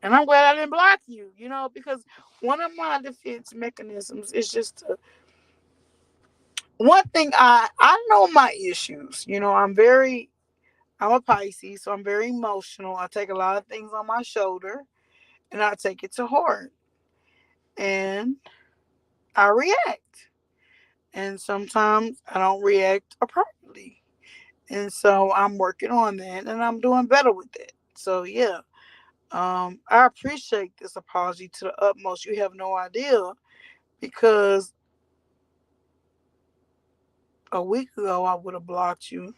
And I'm glad I didn't block you, because one of my defense mechanisms is just one thing I know my issues. I'm a Pisces, so I'm very emotional. I take a lot of things on my shoulder and I take it to heart. And I react. And sometimes I don't react appropriately. And so I'm working on that and I'm doing better with it. So yeah. I appreciate this apology to the utmost. You have no idea because a week ago I would have blocked you,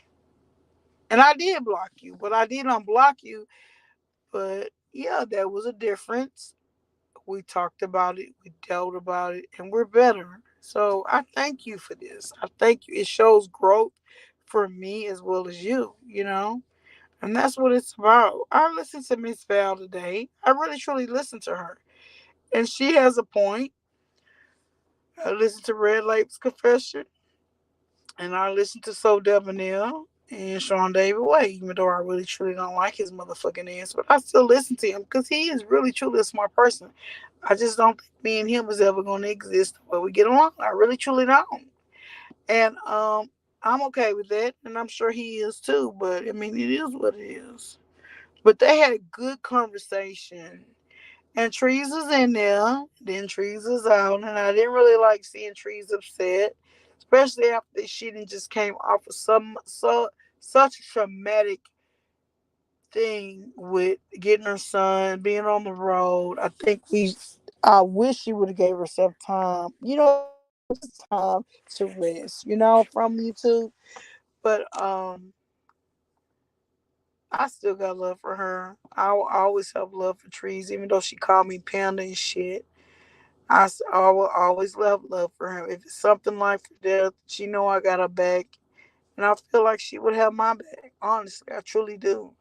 and I did block you, but I did unblock you. But yeah, there was a difference. We talked about it, we dealt about it, and we're better. So I thank you for this. I thank you. It shows growth for me as well as you. And that's what it's about. I listened to Miss Val today. I really truly listened to her. And she has a point. I listened to Red Lake's confession, and I listened to So Debonair and Sean David Way, even though I really truly don't like his motherfucking ass, but I still listen to him because he is really truly a smart person. I just don't think me and him is ever going to exist where we get along. I really truly don't. And I'm okay with that, and I'm sure he is too, but I mean, it is what it is. But they had a good conversation, And Trees was in there. Then Trees was out, and I didn't really like seeing Trees upset, especially after she didn't just came off of such a traumatic thing with getting her son being on the road. I wish she would have gave herself time, just time to rest, from YouTube. But I still got love for her. I always have love for Trees, even though she called me panda and shit. I will always love for her. If it's something like for death, she know I got her back, and I feel like she would have my back. Honestly, I truly do.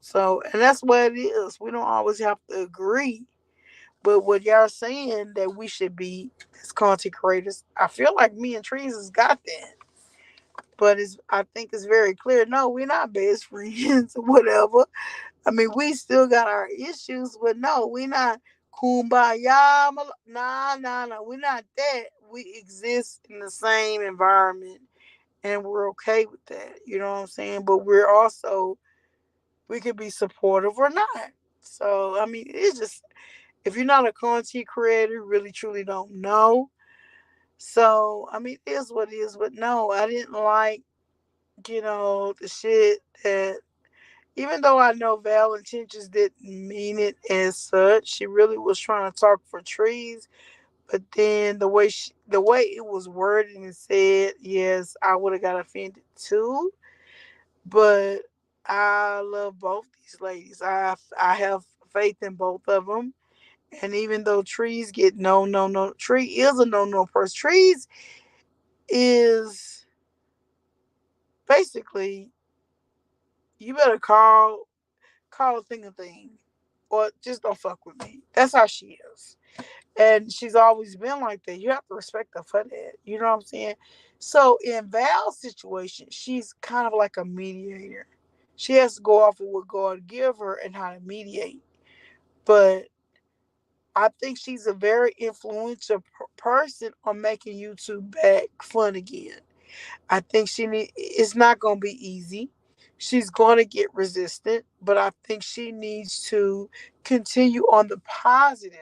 So and that's what it is. We don't always have to agree, but what y'all saying that we should be as content creators, I feel like me and Trees has got that. But I think it's very clear. No, we're not best friends or whatever. I mean, we still got our issues, but no, we not kumbaya. Nah, nah, nah. We're not that. We exist in the same environment, and we're okay with that. You know what I'm saying? But we could be supportive or not. So I mean, it's just if you're not a content creator, really truly don't know. So I mean, it is what it is. But no, I didn't like the shit that even though I know Val intentions didn't mean it as such, she really was trying to talk for Trees. But then the way it was worded and said, yes, I would have got offended too. But I love both these ladies. I have faith in both of them. And even though Trees get no, no, no, Tree is a no, no person. Trees is basically you better call a thing, or just don't fuck with me. That's how she is, and she's always been like that. You have to respect her for that. You know what I'm saying? So in Val's situation, she's kind of like a mediator. She has to go off of what God give her and how to mediate. But I think she's a very influential person on making YouTube back fun again. I think it's not going to be easy. She's going to get resistant, but I think she needs to continue on the positive.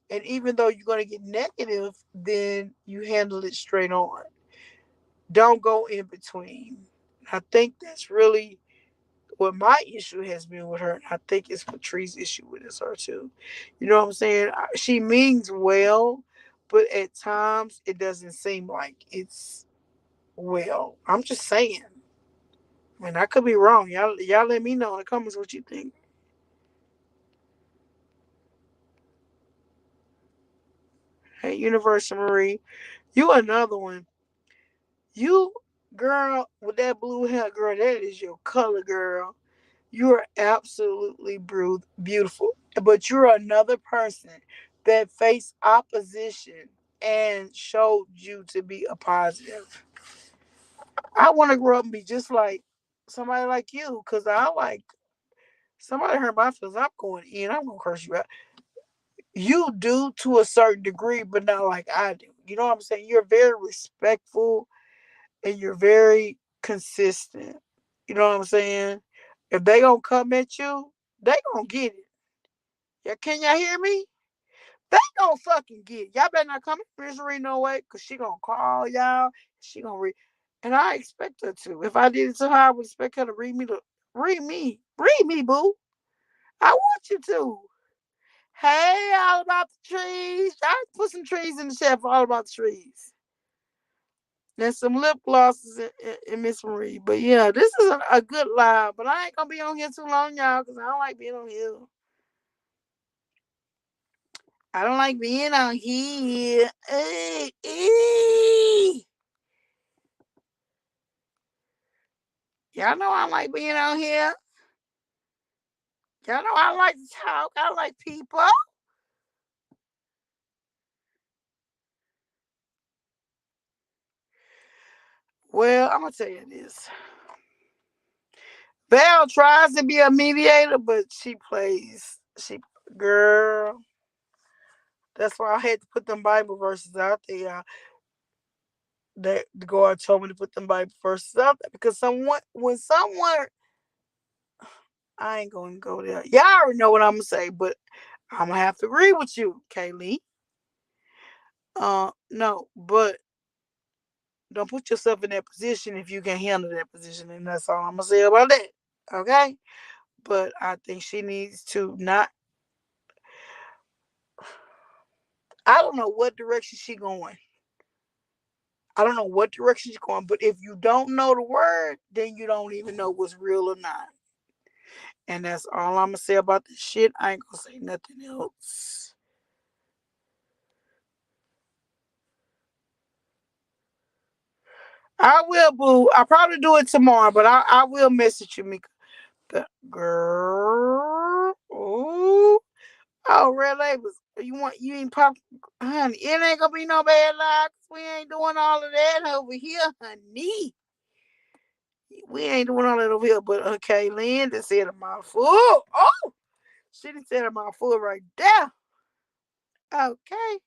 And even though you're going to get negative, then you handle it straight on. Don't go in between. I think that's really what my issue has been with her. And I think it's Patrice's issue with her too. You know what I'm saying? She means well, but at times it doesn't seem like it's well. I'm just saying. I mean, I could be wrong. Y'all let me know in the comments what you think. Hey, Universal Marie, you another one. You, girl, with that blue hair, girl, that is your color, girl. You are absolutely beautiful. But you're another person that faced opposition and showed you to be a positive. I want to grow up and be just like somebody like you because I like somebody hurt my feelings. I'm going in. I'm going to curse you out. You do to a certain degree, but not like I do. You know what I'm saying? You're very respectful and you're very consistent. You know what I'm saying? If they gonna come at you, they gonna get it. Yeah, can y'all hear me? They gonna fucking get it. Y'all better not come at Miss Ree no way, cause she gonna call y'all. She gonna read, and I expect her to. If I did it to her, I would expect her to read me, boo. I want you to. Hey, all about the trees. I put some trees in the chat for all about the trees. There's some lip glosses in Miss Marie. But yeah, this is a good live. But I ain't gonna be on here too long, y'all, because I don't like being on here. I don't like being on here. Hey, hey. Y'all know I like being on here. Y'all know I like to talk. I like people. Well, I'm gonna tell you this. Val tries to be a mediator, but she plays. Girl. That's why I had to put them Bible verses out there. That God told me to put them Bible verses out there because when someone I ain't gonna go there. Y'all already know what I'm gonna say, but I'm gonna have to agree with you, Kaylee. No, but don't put yourself in that position if you can handle that position, and that's all I'm gonna say about that. Okay? But I think she needs to not. I don't know what direction she going. I don't know what direction she's going, but if you don't know the word, then you don't even know what's real or not. And that's all I'm gonna say about this shit. I ain't gonna say nothing else. I will, boo. I'll probably do it tomorrow, but I will message you, Mika. The girl. Ooh. Oh, red labels. You ain't pop, honey. It ain't gonna be no bad luck. We ain't doing all of that over here, honey. We ain't doing all that over here. But Kaylin just said a mouthful. Oh, she done said a mouthful right there. Okay.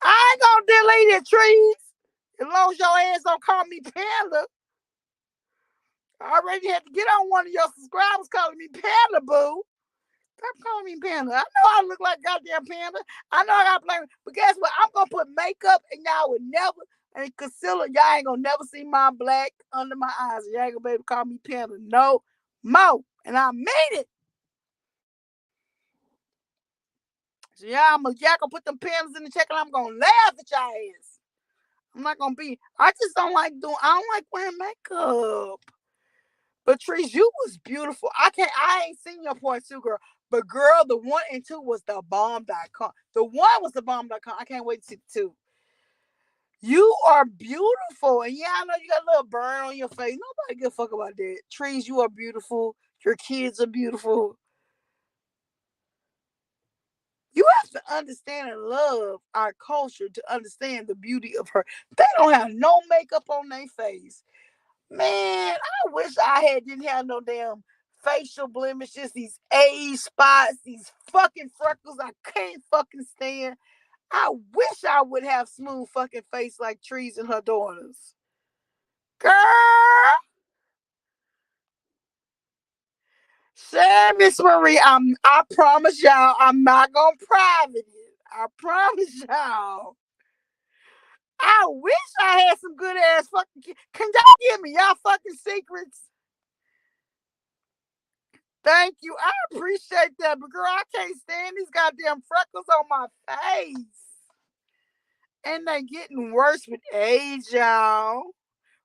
I ain't gonna delete it, trees. As long as your ass don't call me Panda. I already had to get on one of your subscribers calling me Panda, boo. Stop calling me Panda. I know I look like goddamn Panda. I know I got blame, but guess what? I'm gonna put makeup and y'all would never and concealer. Y'all ain't gonna never see my black under my eyes. Y'all ain't gonna be able to call me Panda no more. And I mean it. So y'all gonna put them pandas in the check and I'm gonna laugh at y'all ass. I'm not gonna be. I just don't like doing. I don't like wearing makeup. Patrice, you was beautiful. I ain't seen your point two, girl. But girl, the one and two was the bomb.com. The one was the bomb.com. I can't wait to see the two. You are beautiful. And yeah, I know you got a little burn on your face. Nobody give a fuck about that. Trees, you are beautiful. Your kids are beautiful. You have to understand and love our culture to understand the beauty of her. They don't have no makeup on their face. Man, I wish I didn't have no damn facial blemishes, these age spots, these fucking freckles I can't fucking stand. I wish I would have smooth fucking face like Trees and her daughters. Girl, say Miss Marie, I promise y'all I'm not gonna private it. I promise y'all. I wish I had some good ass fucking Can y'all give me y'all fucking secrets? Thank you. I appreciate that, but girl, I can't stand these goddamn freckles on my face. And they getting worse with age, y'all.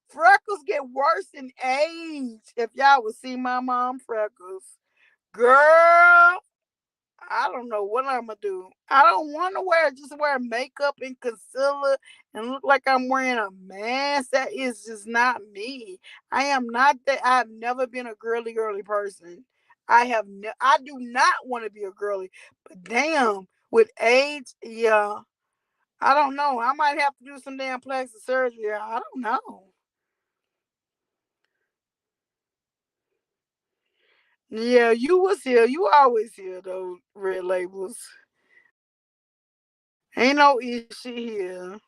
Freckles get worse in age. If y'all would see my mom freckles. Girl, I don't know what I'm gonna do. I don't want to wear makeup and concealer and look like I'm wearing a mask. That is just not me. I am not that. I've never been a girly person. I do not want to be a girly. But damn, with age, yeah, I don't know. I might have to do some damn plastic surgery. I don't know. Yeah, you was here. You always here though. Red labels. Ain't no issue here.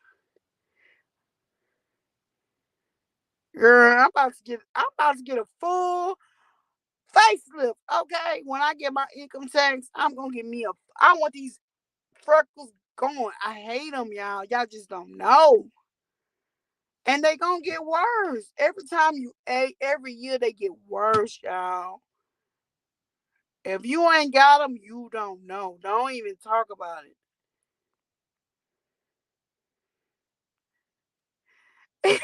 Girl, I'm about to get a full facelift. Okay. When I get my income tax, I'm gonna get me a I want these freckles going. I hate them, y'all. Y'all just don't know. And they gonna get worse. Every time you ate, every year they get worse, y'all. If you ain't got them, you don't know. Don't even talk about it.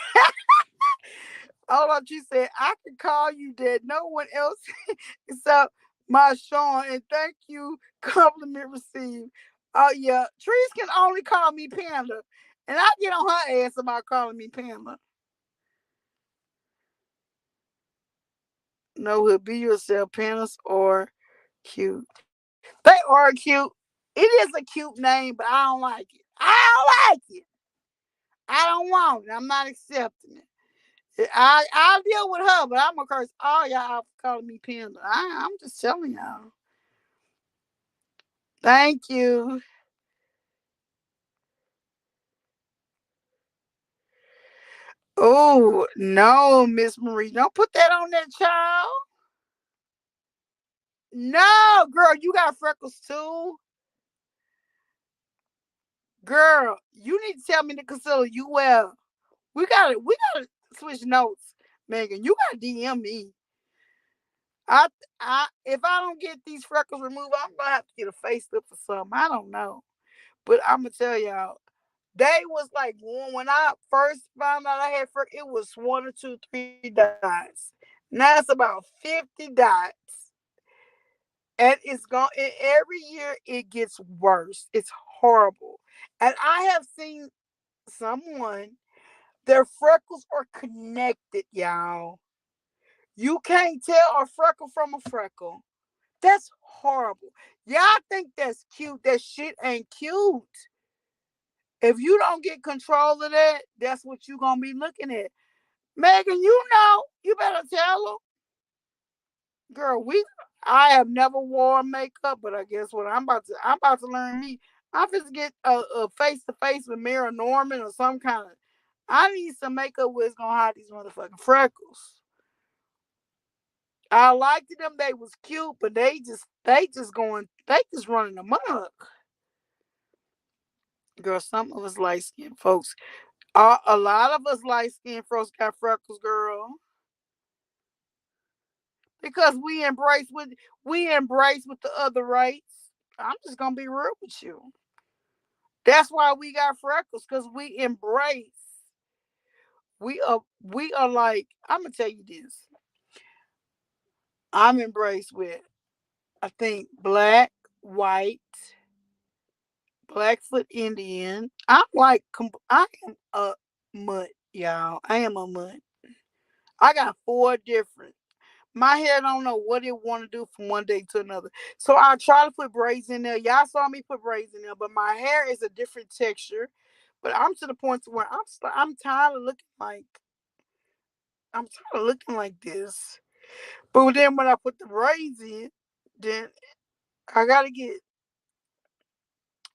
Hold on, she said, I can call you that. No one else except my Sean. And thank you. Compliment received. Oh, yeah. Trees can only call me Panda. And I get on her ass about calling me Panda. No, he'll be yourself. Pandas are cute. They are cute. It is a cute name, but I don't like it. I don't like it. I don't want it. I'm not accepting it. I'll deal with her, but I'm gonna curse all y'all for calling me Panda. I'm just telling y'all. Thank you. Oh no, Miss Marie, don't put that on that child. No, girl, you got freckles too. Girl, you need to tell me the concealer you wear. We gotta switch notes, Megan. You gotta DM me. I if I don't get these freckles removed, I'm gonna have to get a facelift or something. I don't know. But I'm gonna tell y'all, they was like when I first found out I had freckles, it was one or two, three dots. Now it's about 50 dots. And it's gone, and every year it gets worse. It's horrible. And I have seen someone, their freckles are connected, y'all. You can't tell a freckle from a freckle. That's horrible. Y'all think that's cute. That shit ain't cute. If you don't get control of that, that's what you gonna be looking at. Megan, you know, you better tell them. Girl, I have never worn makeup, but I guess what I'm about to learn me. I'm just get a face to face with Mara Norman or some kind of. I need some makeup where it's gonna hide these motherfucking freckles. I liked them; they was cute, but they just running amok. Girl, some of us light skinned folks, a lot of us light skinned folks got freckles, girl, because we embrace with the other race. I'm just gonna be real with you. That's why we got freckles, because we embrace. We are like, I'm gonna tell you this. I'm embraced with, I think, black, white, Blackfoot Indian. I am a mutt, y'all. I am a mutt. I got four different. My hair don't know what it want to do from one day to another. So I try to put braids in there. Y'all saw me put braids in there, but my hair is a different texture. But I'm to the point to where I'm tired of looking like this. But then when I put the braids in, then I gotta get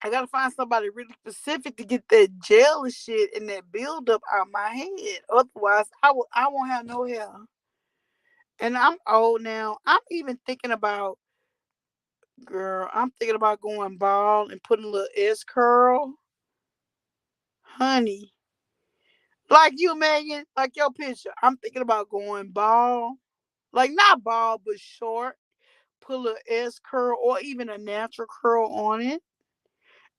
I gotta find somebody really specific to get that gel and shit and that buildup out my head. Otherwise, I won't have no hair. And I'm old now. I'm thinking about going bald and putting a little S curl. Honey. Like you, Megan, like your picture. I'm thinking about going bald. Like not bald, but short. Put a little S curl or even a natural curl on it.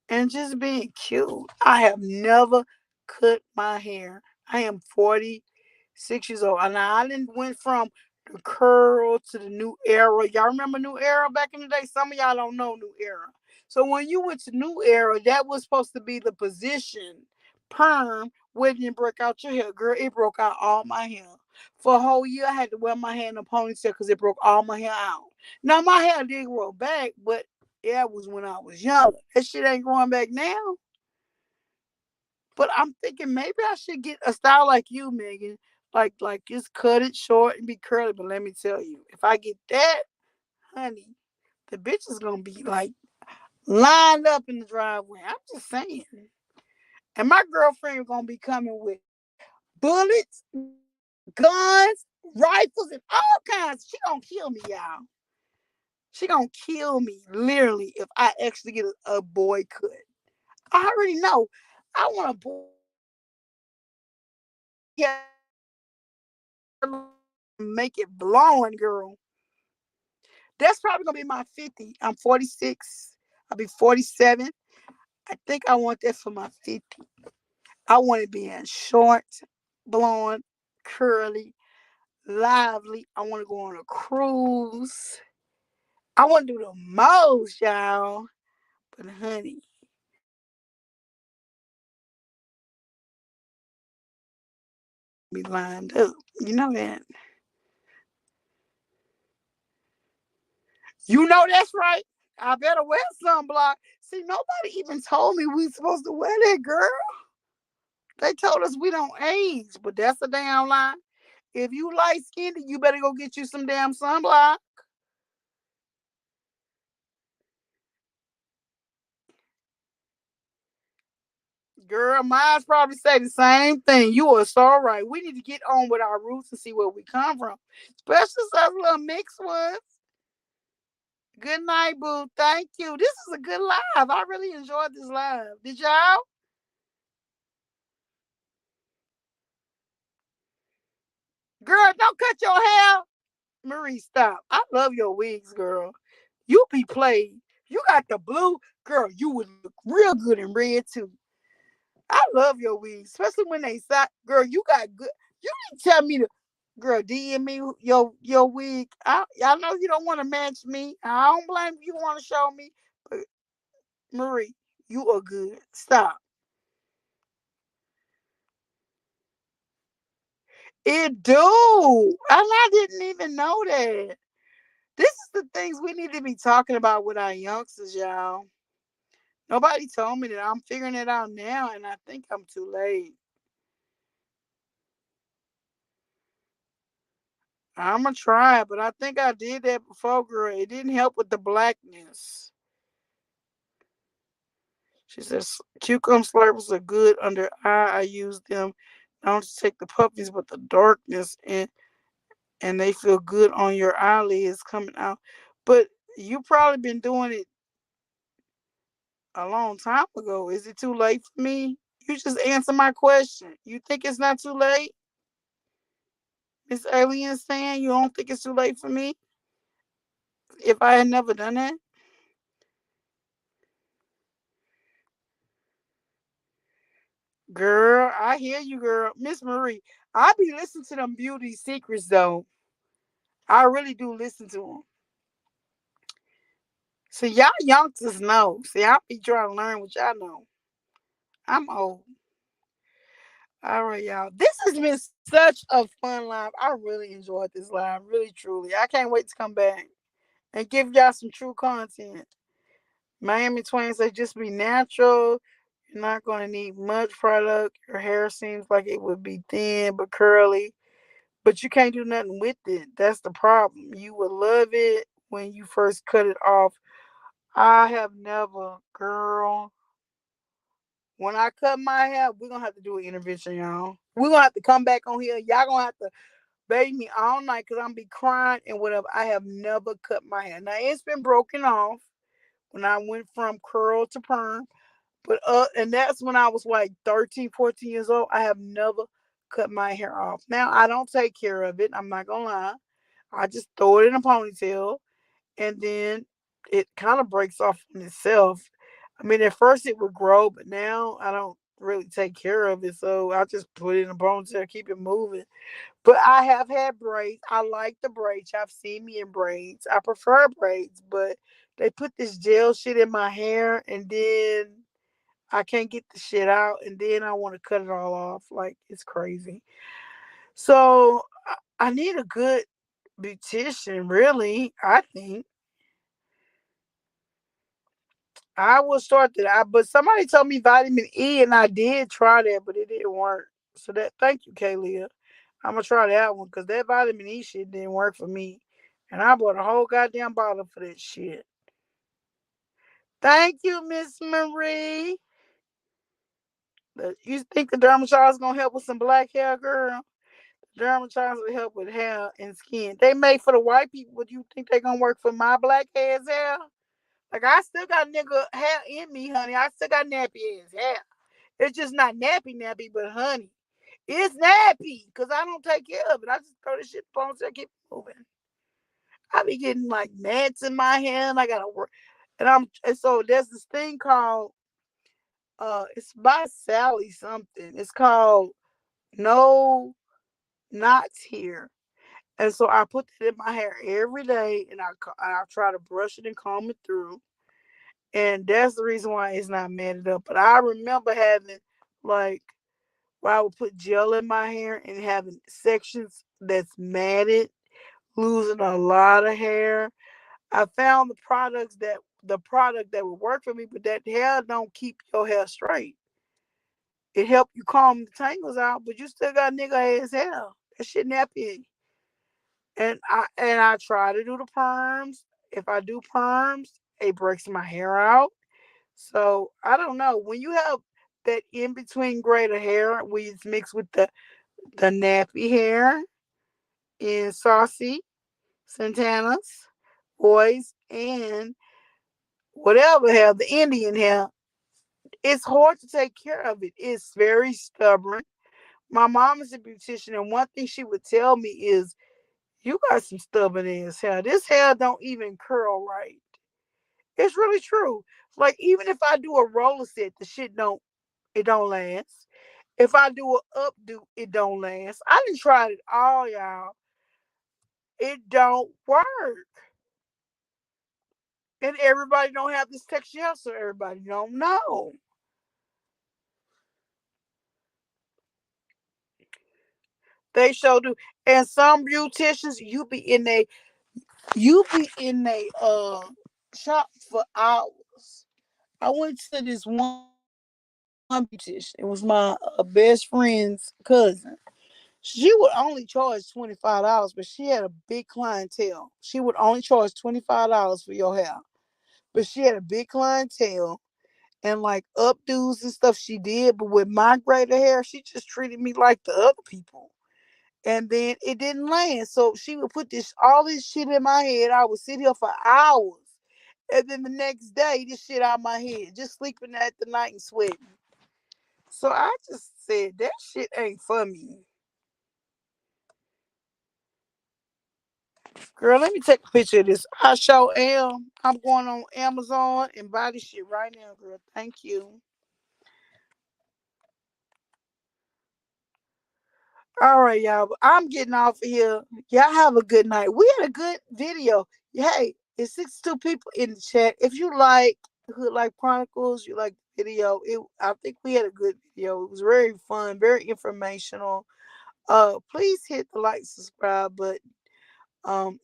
And just being cute. I have never cut my hair. I am 46 years old. And I didn't went from the curl to the new era. Y'all remember new era back in the day? Some of y'all don't know new era. So when you went to new era, that was supposed to be the position. Perm, where it didn't break out your hair. Girl, it broke out all my hair. For a whole year, I had to wear my hair in a ponytail because it broke all my hair out. Now my hair did grow back, but that was when I was young. That shit ain't growing back now. But I'm thinking maybe I should get a style like you, Megan. Like just cut it short and be curly. But let me tell you, if I get that, honey, the bitch is gonna be like lined up in the driveway. I'm just saying. And my girlfriend gonna be coming with bullets, guns, rifles, and all kinds. She gonna kill me, y'all. She gonna kill me, literally, if I actually get a boy cut. I already know. I want a boy make it blonde, girl. That's probably gonna be my 50. I'm 46. I'll be 47. I think I want that for my 50. I want it being short, blonde, curly, lively. I want to go on a cruise. I want to do the most, y'all. But honey, be lined up. You know that. You know that's right. I better wear sunblock. See, nobody even told me we supposed to wear that, girl. They told us we don't age, but that's a damn lie. If you light skinned, you better go get you some damn sunblock. Girl, mine's probably say the same thing. You are so right. We need to get on with our roots and see where we come from. Especially some little mixed ones. Good night, boo. Thank you. This is a good live. I really enjoyed this live. Did y'all? Girl, don't cut your hair. Marie, stop. I love your wigs, girl. You be played. You got the blue. Girl, you would look real good in red too. I love your wigs, especially when they side. Girl, you got good. You didn't tell me to. Girl, DM me your wig. I know you don't want to match me. I don't blame you. Want to show me, but Marie, you are good. Stop. It do, and I didn't even know that. This is the things we need to be talking about with our youngsters, y'all. Nobody told me that. I'm figuring it out now, and I think I'm too late. I'm gonna try, but I think I did that before, girl. It didn't help with the blackness. She says cucumber slurpers are good under eye. I use them not to take the puppies, but the darkness and they feel good on your eyelids coming out. But you probably been doing it a long time ago. Is it too late for me? You just answer my question. You think it's not too late? Miss Alien saying you don't think it's too late for me if I had never done that? Girl, I hear you, girl. Miss Marie, I be listening to them beauty secrets though. I really do listen to them. See, y'all youngsters know. See, I be trying to learn what y'all know. I'm old. All right, y'all. This has been such a fun live. I really enjoyed this live. Really, truly. I can't wait to come back and give y'all some true content. Miami Twins say just be natural. You're not going to need much product. Your hair seems like it would be thin but curly, but you can't do nothing with it. That's the problem. You will love it when you first cut it off. I have never, girl. When I cut my hair, we're gonna have to do an intervention, y'all. We're gonna have to come back on here. Y'all gonna have to bathe me all night because I'm be crying and whatever. I have never cut my hair. Now it's been broken off when I went from curl to perm. But and that's when I was like 13, 14 years old. I have never cut my hair off. Now I don't take care of it. I'm not gonna lie. I just throw it in a ponytail and then it kind of breaks off on itself. I mean, at first it would grow, but now I don't really take care of it. So I just put it in a ponytail, keep it moving. But I have had braids. I like the braids. Y'all seen me in braids. I prefer braids, but they put this gel shit in my hair and then I can't get the shit out and then I want to cut it all off. Like it's crazy. So I need a good beautician, really. I think I will start that. But somebody told me vitamin E, and I did try that, but it didn't work. So that, thank you, Kaylia. I'm gonna try that one because that vitamin E shit didn't work for me, and I bought a whole goddamn bottle for that shit. Thank you, Miss Marie. You think the dermatologist is gonna help with some black hair, girl? Dermatologist will help with hair and skin. They made for the white people, but you think they gonna work for my black ass hair? Like I still got nigga hair in me, honey. I still got nappy ass hair. It's just not nappy, but honey, it's nappy because I don't take care of it. I just throw this shit on and keep moving. I be getting like gnats in my hair, and I gotta work. And so there's this thing called it's by Sally something. It's called No Knots Here. And so I put it in my hair every day, and I try to brush it and comb it through. And that's the reason why it's not matted up. But I remember having like where I would put gel in my hair and having sections that's matted, losing a lot of hair. I found the product that would work for me, but that hair don't keep your hair straight. It help you comb the tangles out, but you still got nigga ass hair. That shit nappy. And I try to do the perms. If I do perms, it breaks my hair out. So I don't know. When you have that in between greater hair, we it's mixed with the nappy hair in Saucy, Santana's, boys, and whatever hair, the Indian hair. It's hard to take care of it. It's very stubborn. My mom is a beautician, and one thing she would tell me is, "You got some stubborn ass hair. This hair don't even curl right." It's really true. Like even if I do a roller set, the shit don't last. If I do a updo, it don't last. I done tried it all, y'all. It don't work. And everybody don't have this texture hair, so everybody don't know. They sure do. And some beauticians, you be in a shop for hours. I went to this one beautician. It was my best friend's cousin. She would only charge $25, but she had a big clientele. She would only charge $25 for your hair, but she had a big clientele and like updos and stuff she did. But with my greater hair, she just treated me like the other people. And then it didn't last. So she would put this all this shit in my head. I would sit here for hours. And then the next day, this shit out my head, just sleeping at the night and sweating. So I just said that shit ain't for me. Girl, let me take a picture of this. I sure am. I'm going on Amazon and buy this shit right now, girl. Thank you. All right, y'all. But I'm getting off of here. Y'all have a good night. We had a good video. Hey, it's 62 people in the chat. If you like Hood Like Chronicles, you like the video. I think we had a good video. It was very fun, very informational. Please hit the like, subscribe button.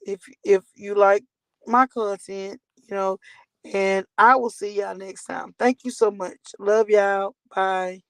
If you like my content, you know, and I will see y'all next time. Thank you so much. Love y'all. Bye.